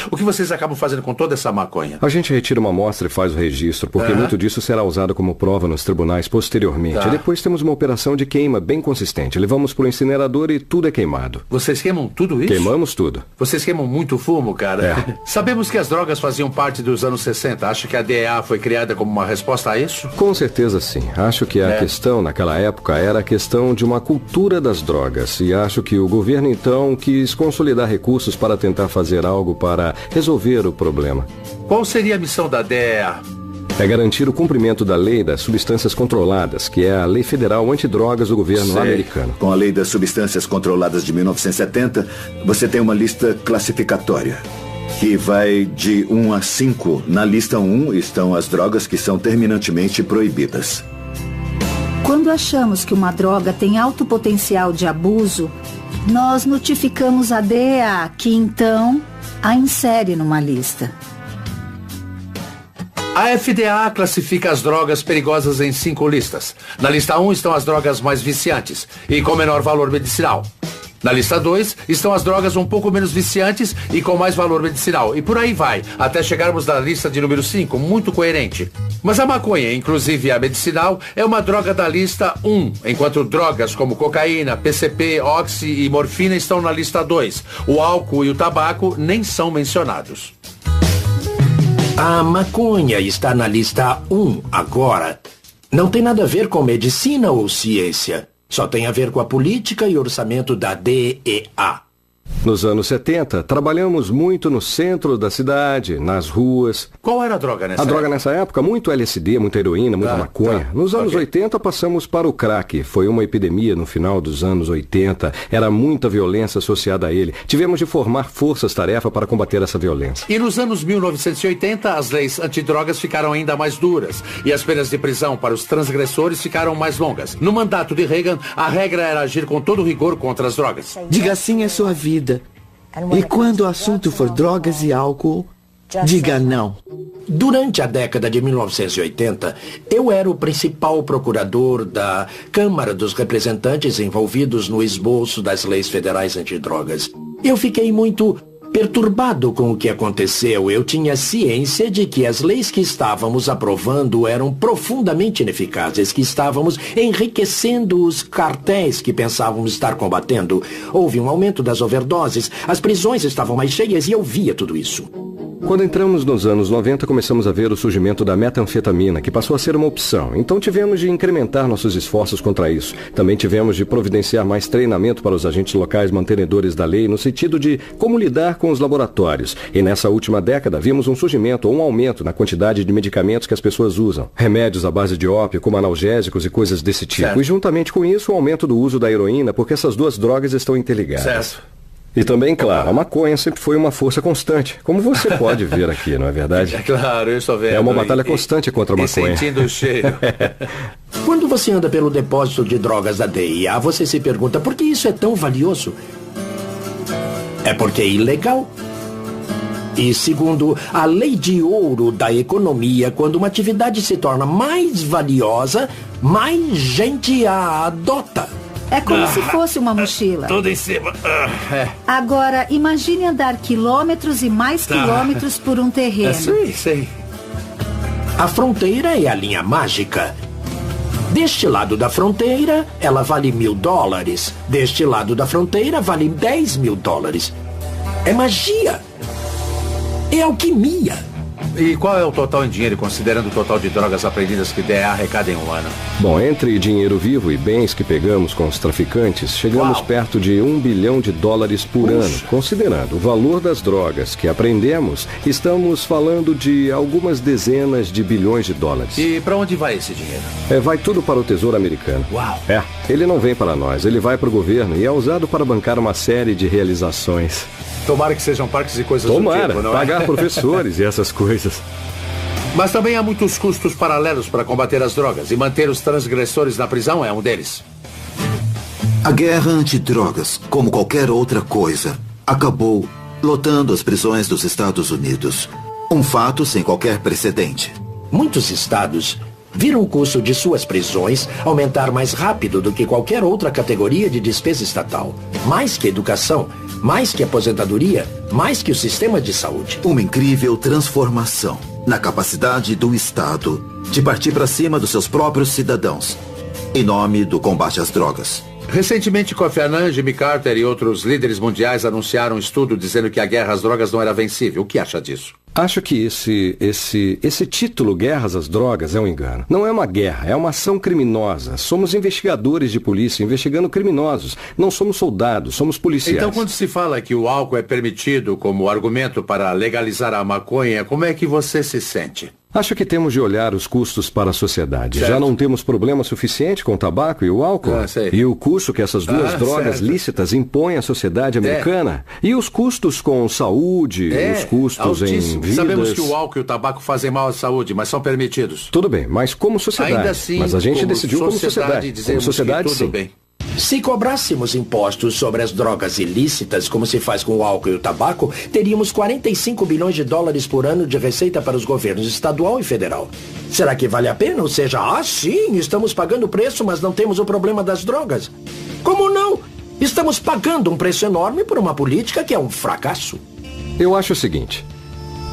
O que vocês acabam fazendo com toda essa maconha? A gente retira uma amostra e faz o registro, porque muito disso será usado como prova nos tribunais posteriormente. E depois temos uma operação de queima bem consistente. Levamos para o incinerador e tudo é queimado. Vocês queimam tudo isso? Queimamos tudo. Vocês queimam muito fumo, cara. Sabemos que as drogas faziam parte dos anos 60. Acha que a DEA foi criada como uma resposta a isso? Com certeza sim. Acho que a questão naquela época era a questão de uma cultura das drogas. E acho que o governo então quis consolidar recursos para tentar fazer algo para resolver o problema. Qual seria a missão da DEA? É garantir o cumprimento da lei das substâncias controladas, que é a lei federal antidrogas do governo americano. Com a lei das substâncias controladas de 1970, você tem uma lista classificatória, que vai de 1 a 5. Na lista 1 estão as drogas que são terminantemente proibidas. Quando achamos que uma droga tem alto potencial de abuso, nós notificamos a DEA, que então a insere numa lista. A FDA classifica as drogas perigosas em 5 listas. Na lista 1 estão as drogas mais viciantes e com menor valor medicinal. Na lista 2 estão as drogas um pouco menos viciantes e com mais valor medicinal. E por aí vai, até chegarmos na lista de número 5, muito coerente. Mas a maconha, inclusive a medicinal, é uma droga da lista 1, enquanto drogas como cocaína, PCP, oxi e morfina estão na lista 2. O álcool e o tabaco nem são mencionados. A maconha está na lista 1 agora. Não tem nada a ver com medicina ou ciência. Só tem a ver com a política e orçamento da DEA. Nos anos 70, trabalhamos muito no centro da cidade, nas ruas. Qual era a droga nessa época? A droga nessa época, muito LSD, muita heroína, muita maconha. Nos anos 80, passamos para o crack. Foi uma epidemia no final dos anos 80. Era muita violência associada a ele. Tivemos de formar forças-tarefa para combater essa violência. E nos anos 1980, as leis antidrogas ficaram ainda mais duras. E as penas de prisão para os transgressores ficaram mais longas. No mandato de Reagan, a regra era agir com todo rigor contra as drogas. Diga sim à sua vida. E quando o assunto for drogas e álcool, diga não. Durante a década de 1980, eu era o principal procurador da Câmara dos Representantes envolvidos no esboço das leis federais antidrogas. Eu fiquei muito perturbado com o que aconteceu. Eu tinha ciência de que as leis que estávamos aprovando eram profundamente ineficazes, que estávamos enriquecendo os cartéis que pensávamos estar combatendo. Houve um aumento das overdoses, as prisões estavam mais cheias e eu via tudo isso. Quando entramos nos anos 90, começamos a ver o surgimento da metanfetamina, que passou a ser uma opção. Então tivemos de incrementar nossos esforços contra isso. Também tivemos de providenciar mais treinamento para os agentes locais mantenedores da lei, no sentido de como lidar com os laboratórios. E nessa última década, vimos um surgimento ou um aumento na quantidade de medicamentos que as pessoas usam. Remédios à base de ópio, como analgésicos e coisas desse tipo. Certo. E juntamente com isso, o aumento do uso da heroína, porque essas duas drogas estão interligadas. Certo. E também, claro, a maconha sempre foi uma força constante, como você pode ver aqui, não é verdade? É claro, eu estou vendo. É uma batalha constante contra a maconha. Sentindo o cheiro. Quando você anda pelo depósito de drogas da DEA, você se pergunta por que isso é tão valioso? É porque é ilegal. E segundo a lei de ouro da economia, quando uma atividade se torna mais valiosa, mais gente a adota. É como se fosse uma mochila. Tudo em cima. Agora, imagine andar quilômetros e mais quilômetros por um terreno. Sei. A fronteira é a linha mágica. Deste lado da fronteira, ela vale $1.000. Deste lado da fronteira, vale $10.000. É magia. É alquimia. E qual é o total em dinheiro, considerando o total de drogas apreendidas que DEA arrecada em um ano? Bom, entre dinheiro vivo e bens que pegamos com os traficantes, chegamos perto de $1 bilhão por ano. Considerando o valor das drogas que apreendemos, estamos falando de algumas dezenas de bilhões de dólares. E para onde vai esse dinheiro? Vai tudo para o Tesouro Americano. Uau! Ele não vem para nós, ele vai para o governo e é usado para bancar uma série de realizações. Tomara que sejam parques e coisas do tipo, não é? Pagar professores e essas coisas. Mas também há muitos custos paralelos para combater as drogas, e manter os transgressores na prisão é um deles. A guerra antidrogas, como qualquer outra coisa, acabou lotando as prisões dos Estados Unidos. Um fato sem qualquer precedente. Muitos estados viram o custo de suas prisões aumentar mais rápido do que qualquer outra categoria de despesa estatal. Mais que educação, mais que aposentadoria, mais que o sistema de saúde. Uma incrível transformação na capacidade do Estado de partir para cima dos seus próprios cidadãos, em nome do combate às drogas. Recentemente, Kofi Annan, Jimmy Carter e outros líderes mundiais anunciaram um estudo dizendo que a guerra às drogas não era vencível. O que acha disso? Acho que esse título, Guerras às Drogas, é um engano. Não é uma guerra, é uma ação criminosa. Somos investigadores de polícia, investigando criminosos. Não somos soldados, somos policiais. Então, quando se fala que o álcool é permitido como argumento para legalizar a maconha, como é que você se sente? Acho que temos de olhar os custos para a sociedade. Certo. Já não temos problema suficiente com o tabaco e o álcool? E o custo que essas duas drogas lícitas impõem à sociedade americana? E os custos com saúde, os custos altíssimo. Em vidas... Sabemos que o álcool e o tabaco fazem mal à saúde, mas são permitidos. Tudo bem, mas como sociedade. Ainda assim, mas a gente decidiu como sociedade. Como sociedade, tudo sim. Bem. Se cobrássemos impostos sobre as drogas ilícitas, como se faz com o álcool e o tabaco, teríamos $45 bilhões por ano de receita para os governos estadual e federal. Será que vale a pena? Ou seja, sim, estamos pagando o preço, mas não temos o problema das drogas. Como não? Estamos pagando um preço enorme por uma política que é um fracasso. Eu acho o seguinte.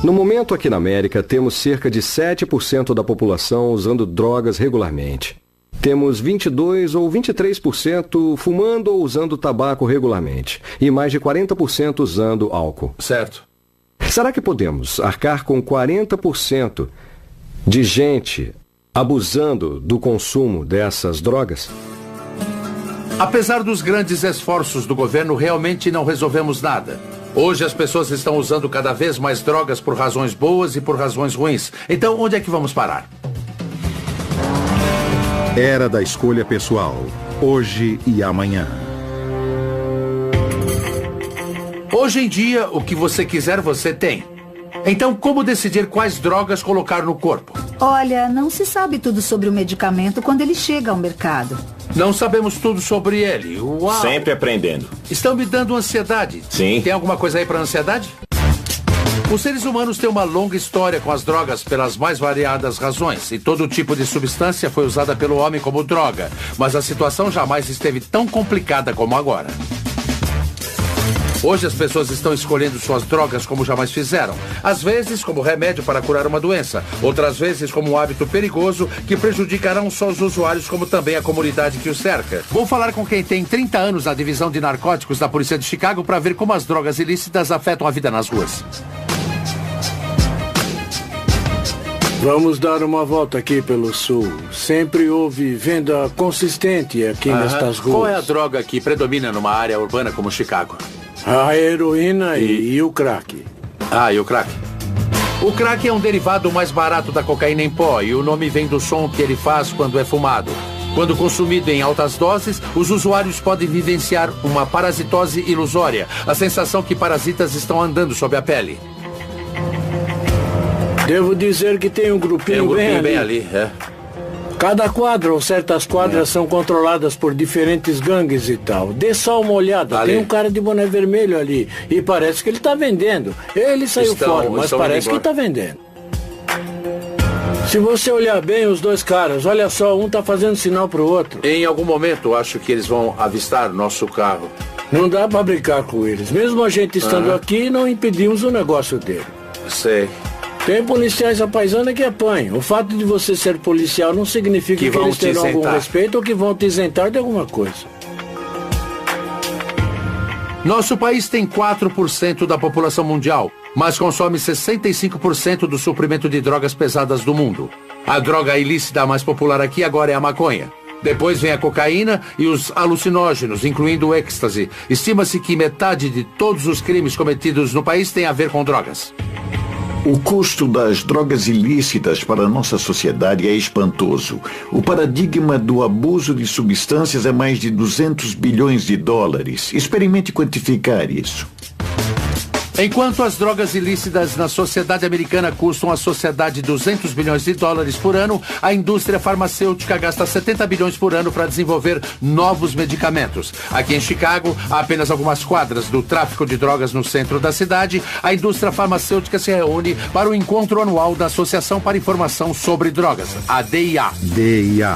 No momento aqui na América, temos cerca de 7% da população usando drogas regularmente. Temos 22% ou 23% fumando ou usando tabaco regularmente. E mais de 40% usando álcool. Certo. Será que podemos arcar com 40% de gente abusando do consumo dessas drogas? Apesar dos grandes esforços do governo, realmente não resolvemos nada. Hoje as pessoas estão usando cada vez mais drogas por razões boas e por razões ruins. Então, onde é que vamos parar? Era da escolha pessoal, hoje e amanhã. Hoje em dia, o que você quiser, você tem. Então, como decidir quais drogas colocar no corpo? Olha, não se sabe tudo sobre o medicamento quando ele chega ao mercado. Não sabemos tudo sobre ele. Uau! Sempre aprendendo. Estão me dando ansiedade. Sim. Tem alguma coisa aí para ansiedade? Os seres humanos têm uma longa história com as drogas pelas mais variadas razões, e todo tipo de substância foi usada pelo homem como droga, mas a situação jamais esteve tão complicada como agora. Hoje as pessoas estão escolhendo suas drogas como jamais fizeram. Às vezes como remédio para curar uma doença, outras vezes como um hábito perigoso que prejudicará não só os usuários como também a comunidade que os cerca. Vou falar com quem tem 30 anos na divisão de narcóticos da Polícia de Chicago para ver como as drogas ilícitas afetam a vida nas ruas. Vamos dar uma volta aqui pelo sul. Sempre houve venda consistente aqui nestas ruas. Qual é a droga que predomina numa área urbana como Chicago? A heroína e o crack. E o crack. O crack é um derivado mais barato da cocaína em pó e o nome vem do som que ele faz quando é fumado. Quando consumido em altas doses, os usuários podem vivenciar uma parasitose ilusória, a sensação que parasitas estão andando sob a pele. Devo dizer que tem um grupinho, bem ali. Cada quadra ou certas quadras são controladas por diferentes gangues e tal. Dê só uma olhada. Tem um cara de boné vermelho ali. E parece que ele está vendendo. Ele saiu fora, mas parece que está vendendo. Se você olhar bem os dois caras, olha só, um está fazendo sinal para o outro. Em algum momento, acho que eles vão avistar nosso carro. Não dá para brincar com eles. Mesmo a gente estando aqui, não impedimos o negócio dele. Sei. Tem policiais à paisana que apanham. O fato de você ser policial não significa que eles terão algum respeito ou que vão te isentar de alguma coisa. Nosso país tem 4% da população mundial, mas consome 65% do suprimento de drogas pesadas do mundo. A droga ilícita mais popular aqui agora é a maconha. Depois vem a cocaína e os alucinógenos, incluindo o êxtase. Estima-se que metade de todos os crimes cometidos no país tem a ver com drogas. O custo das drogas ilícitas para a nossa sociedade é espantoso. O paradigma do abuso de substâncias é mais de 200 bilhões de dólares. Experimente quantificar isso. Enquanto as drogas ilícitas na sociedade americana custam à sociedade 200 bilhões de dólares por ano, a indústria farmacêutica gasta 70 bilhões por ano para desenvolver novos medicamentos. Aqui em Chicago, há apenas algumas quadras do tráfico de drogas no centro da cidade. A indústria farmacêutica se reúne para o encontro anual da Associação para Informação sobre Drogas, a DIA.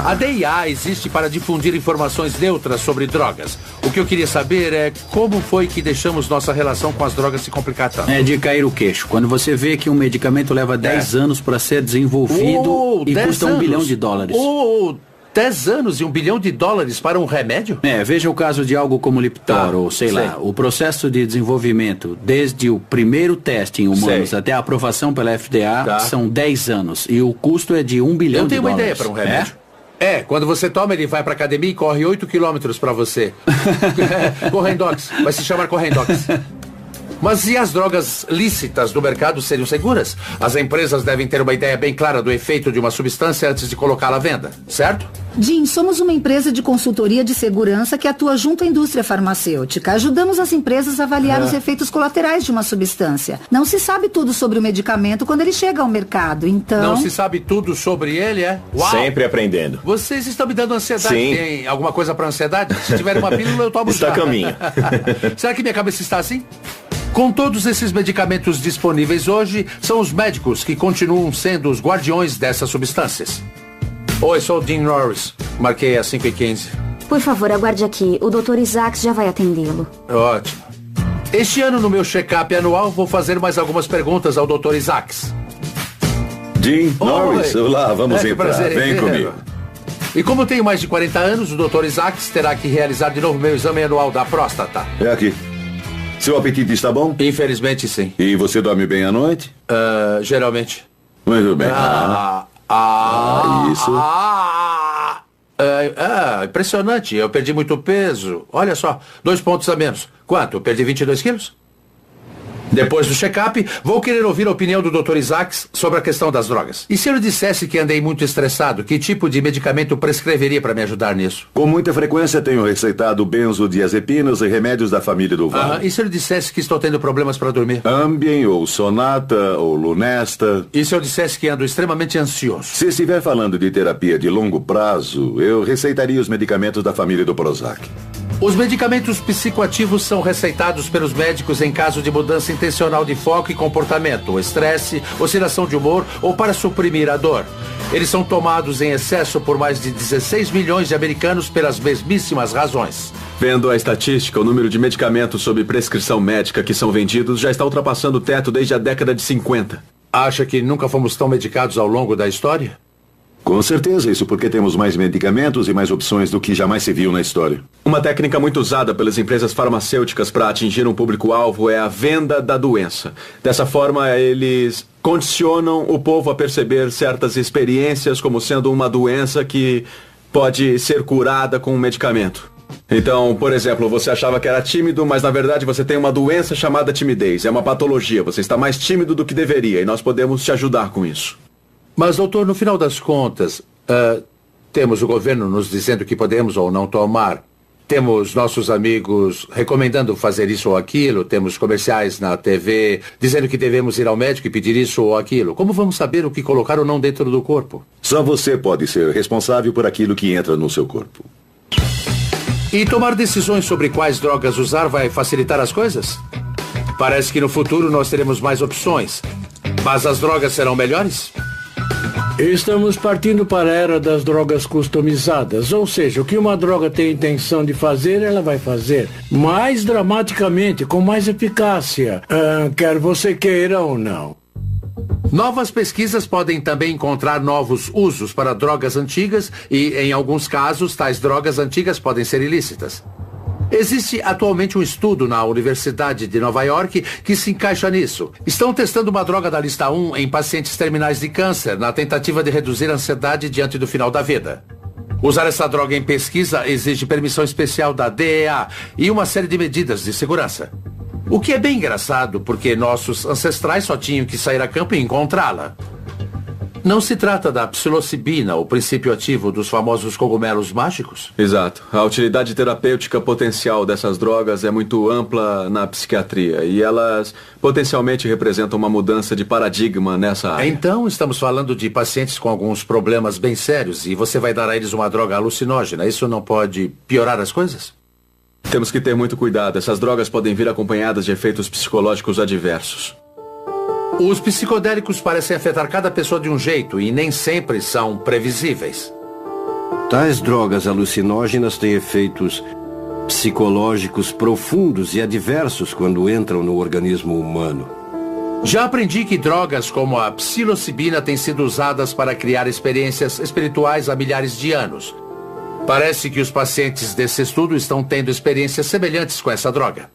A DIA existe para difundir informações neutras sobre drogas. O que eu queria saber é como foi que deixamos nossa relação com as drogas se complicar. É de cair o queixo. Quando você vê que um medicamento leva 10 anos para ser desenvolvido e custa $1 bilhão. 10 anos e $1 bilhão para um remédio? Veja o caso de algo como Lipitor, ou sei lá, o processo de desenvolvimento, desde o primeiro teste em humanos até a aprovação pela FDA, são 10 anos. E o custo é de $1 bilhão. Eu tenho uma ideia para um remédio. Quando você toma, ele vai pra academia e corre 8 quilômetros pra você. Correndox, vai se chamar Correndox. Mas e as drogas lícitas do mercado seriam seguras? As empresas devem ter uma ideia bem clara do efeito de uma substância antes de colocá-la à venda, certo? Jim, somos uma empresa de consultoria de segurança que atua junto à indústria farmacêutica. Ajudamos as empresas a avaliar os efeitos colaterais de uma substância. Não se sabe tudo sobre o medicamento quando ele chega ao mercado, então... Não se sabe tudo sobre ele, Uau! Sempre aprendendo. Vocês estão me dando ansiedade. Sim. Tem alguma coisa para ansiedade? Se tiver uma pílula, eu tomo Está a caminho. Será que minha cabeça está assim? Com todos esses medicamentos disponíveis hoje, são os médicos que continuam sendo os guardiões dessas substâncias. Oi, sou o Dean Norris. Marquei às 5h15. Por favor, aguarde aqui. O Dr. Isaacs já vai atendê-lo. Ótimo. Este ano, no meu check-up anual, vou fazer mais algumas perguntas ao Dr. Isaacs. Dean Norris, olá, vamos entrar. Prazer, Vem comigo. E como tenho mais de 40 anos, o Dr. Isaacs terá que realizar de novo meu exame anual da próstata. É aqui. Seu apetite está bom? Infelizmente, sim. E você dorme bem à noite? Geralmente. Muito bem. Isso. Impressionante. Eu perdi muito peso. Olha só, 2 pontos a menos. Quanto? Eu perdi 22 quilos? Depois do check-up, vou querer ouvir a opinião do Dr. Isaacs sobre a questão das drogas. E se eu lhe dissesse que andei muito estressado, que tipo de medicamento prescreveria para me ajudar nisso? Com muita frequência tenho receitado benzodiazepinas e remédios da família do Vale. E se eu lhe dissesse que estou tendo problemas para dormir? Ambien, ou Sonata, ou Lunesta. E se eu dissesse que ando extremamente ansioso? Se estiver falando de terapia de longo prazo, eu receitaria os medicamentos da família do Prozac. Os medicamentos psicoativos são receitados pelos médicos em caso de mudança intencional de foco e comportamento, estresse, oscilação de humor ou para suprimir a dor. Eles são tomados em excesso por mais de 16 milhões de americanos pelas mesmíssimas razões. Vendo a estatística, o número de medicamentos sob prescrição médica que são vendidos já está ultrapassando o teto desde a década de 50. Acha que nunca fomos tão medicados ao longo da história? Com certeza, isso porque temos mais medicamentos e mais opções do que jamais se viu na história. Uma técnica muito usada pelas empresas farmacêuticas para atingir um público-alvo é a venda da doença. Dessa forma, eles condicionam o povo a perceber certas experiências como sendo uma doença que pode ser curada com um medicamento. Então, por exemplo, você achava que era tímido, mas na verdade você tem uma doença chamada timidez. É uma patologia, você está mais tímido do que deveria e nós podemos te ajudar com isso. Mas, doutor, no final das contas, temos o governo nos dizendo que podemos ou não tomar. Temos nossos amigos recomendando fazer isso ou aquilo. Temos comerciais na TV dizendo que devemos ir ao médico e pedir isso ou aquilo. Como vamos saber o que colocar ou não dentro do corpo? Só você pode ser responsável por aquilo que entra no seu corpo. E tomar decisões sobre quais drogas usar vai facilitar as coisas? Parece que no futuro nós teremos mais opções. Mas as drogas serão melhores? Estamos partindo para a era das drogas customizadas, ou seja, o que uma droga tem intenção de fazer, ela vai fazer mais dramaticamente, com mais eficácia, quer você queira ou não. Novas pesquisas podem também encontrar novos usos para drogas antigas e, em alguns casos, tais drogas antigas podem ser ilícitas. Existe atualmente um estudo na Universidade de Nova York que se encaixa nisso. Estão testando uma droga da lista 1 em pacientes terminais de câncer, na tentativa de reduzir a ansiedade diante do final da vida. Usar essa droga em pesquisa exige permissão especial da DEA e uma série de medidas de segurança. O que é bem engraçado, porque nossos ancestrais só tinham que sair a campo e encontrá-la. Não se trata da psilocibina, o princípio ativo dos famosos cogumelos mágicos? Exato. A utilidade terapêutica potencial dessas drogas é muito ampla na psiquiatria e elas potencialmente representam uma mudança de paradigma nessa área. Então, estamos falando de pacientes com alguns problemas bem sérios e você vai dar a eles uma droga alucinógena. Isso não pode piorar as coisas? Temos que ter muito cuidado. Essas drogas podem vir acompanhadas de efeitos psicológicos adversos. Os psicodélicos parecem afetar cada pessoa de um jeito e nem sempre são previsíveis. Tais drogas alucinógenas têm efeitos psicológicos profundos e adversos quando entram no organismo humano. Já aprendi que drogas como a psilocibina têm sido usadas para criar experiências espirituais há milhares de anos. Parece que os pacientes desse estudo estão tendo experiências semelhantes com essa droga.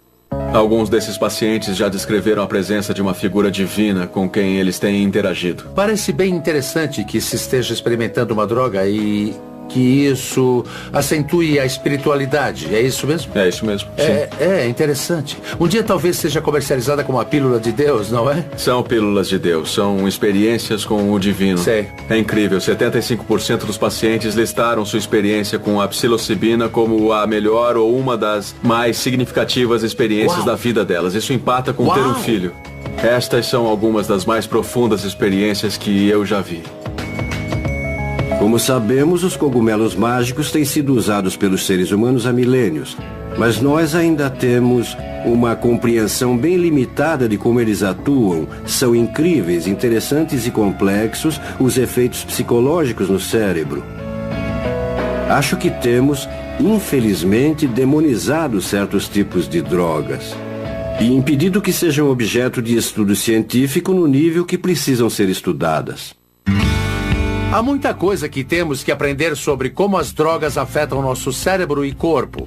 Alguns desses pacientes já descreveram a presença de uma figura divina com quem eles têm interagido. Parece bem interessante que se esteja experimentando uma droga e que isso acentue a espiritualidade. É isso mesmo? É isso mesmo. É interessante. Um dia talvez seja comercializada como a pílula de Deus, não é? São pílulas de Deus. São experiências com o divino. Sei. É incrível. 75% dos pacientes listaram sua experiência com a psilocibina como a melhor ou uma das mais significativas experiências da vida delas. Isso empata com ter um filho. Estas são algumas das mais profundas experiências que eu já vi. Como sabemos, os cogumelos mágicos têm sido usados pelos seres humanos há milênios, mas nós ainda temos uma compreensão bem limitada de como eles atuam. São incríveis, interessantes e complexos os efeitos psicológicos no cérebro. Acho que temos, infelizmente, demonizado certos tipos de drogas e impedido que sejam objeto de estudo científico no nível que precisam ser estudadas. Há muita coisa que temos que aprender sobre como as drogas afetam nosso cérebro e corpo.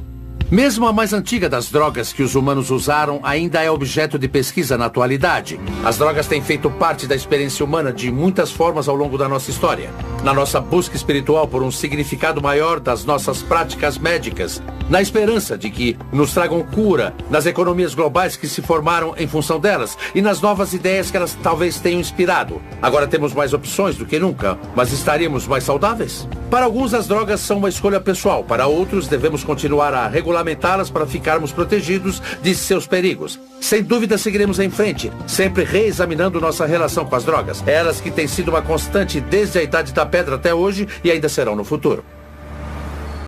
Mesmo a mais antiga das drogas que os humanos usaram ainda é objeto de pesquisa na atualidade. As drogas têm feito parte da experiência humana de muitas formas ao longo da nossa história. Na nossa busca espiritual por um significado maior das nossas práticas médicas, na esperança de que nos tragam cura, nas economias globais que se formaram em função delas e nas novas ideias que elas talvez tenham inspirado. Agora temos mais opções do que nunca, mas estaríamos mais saudáveis? Para alguns, as drogas são uma escolha pessoal. Para outros, devemos continuar a regulamentá-las para ficarmos protegidos de seus perigos. Sem dúvida, seguiremos em frente, sempre reexaminando nossa relação com as drogas. Elas que têm sido uma constante desde a Idade da Pedra até hoje e ainda serão no futuro.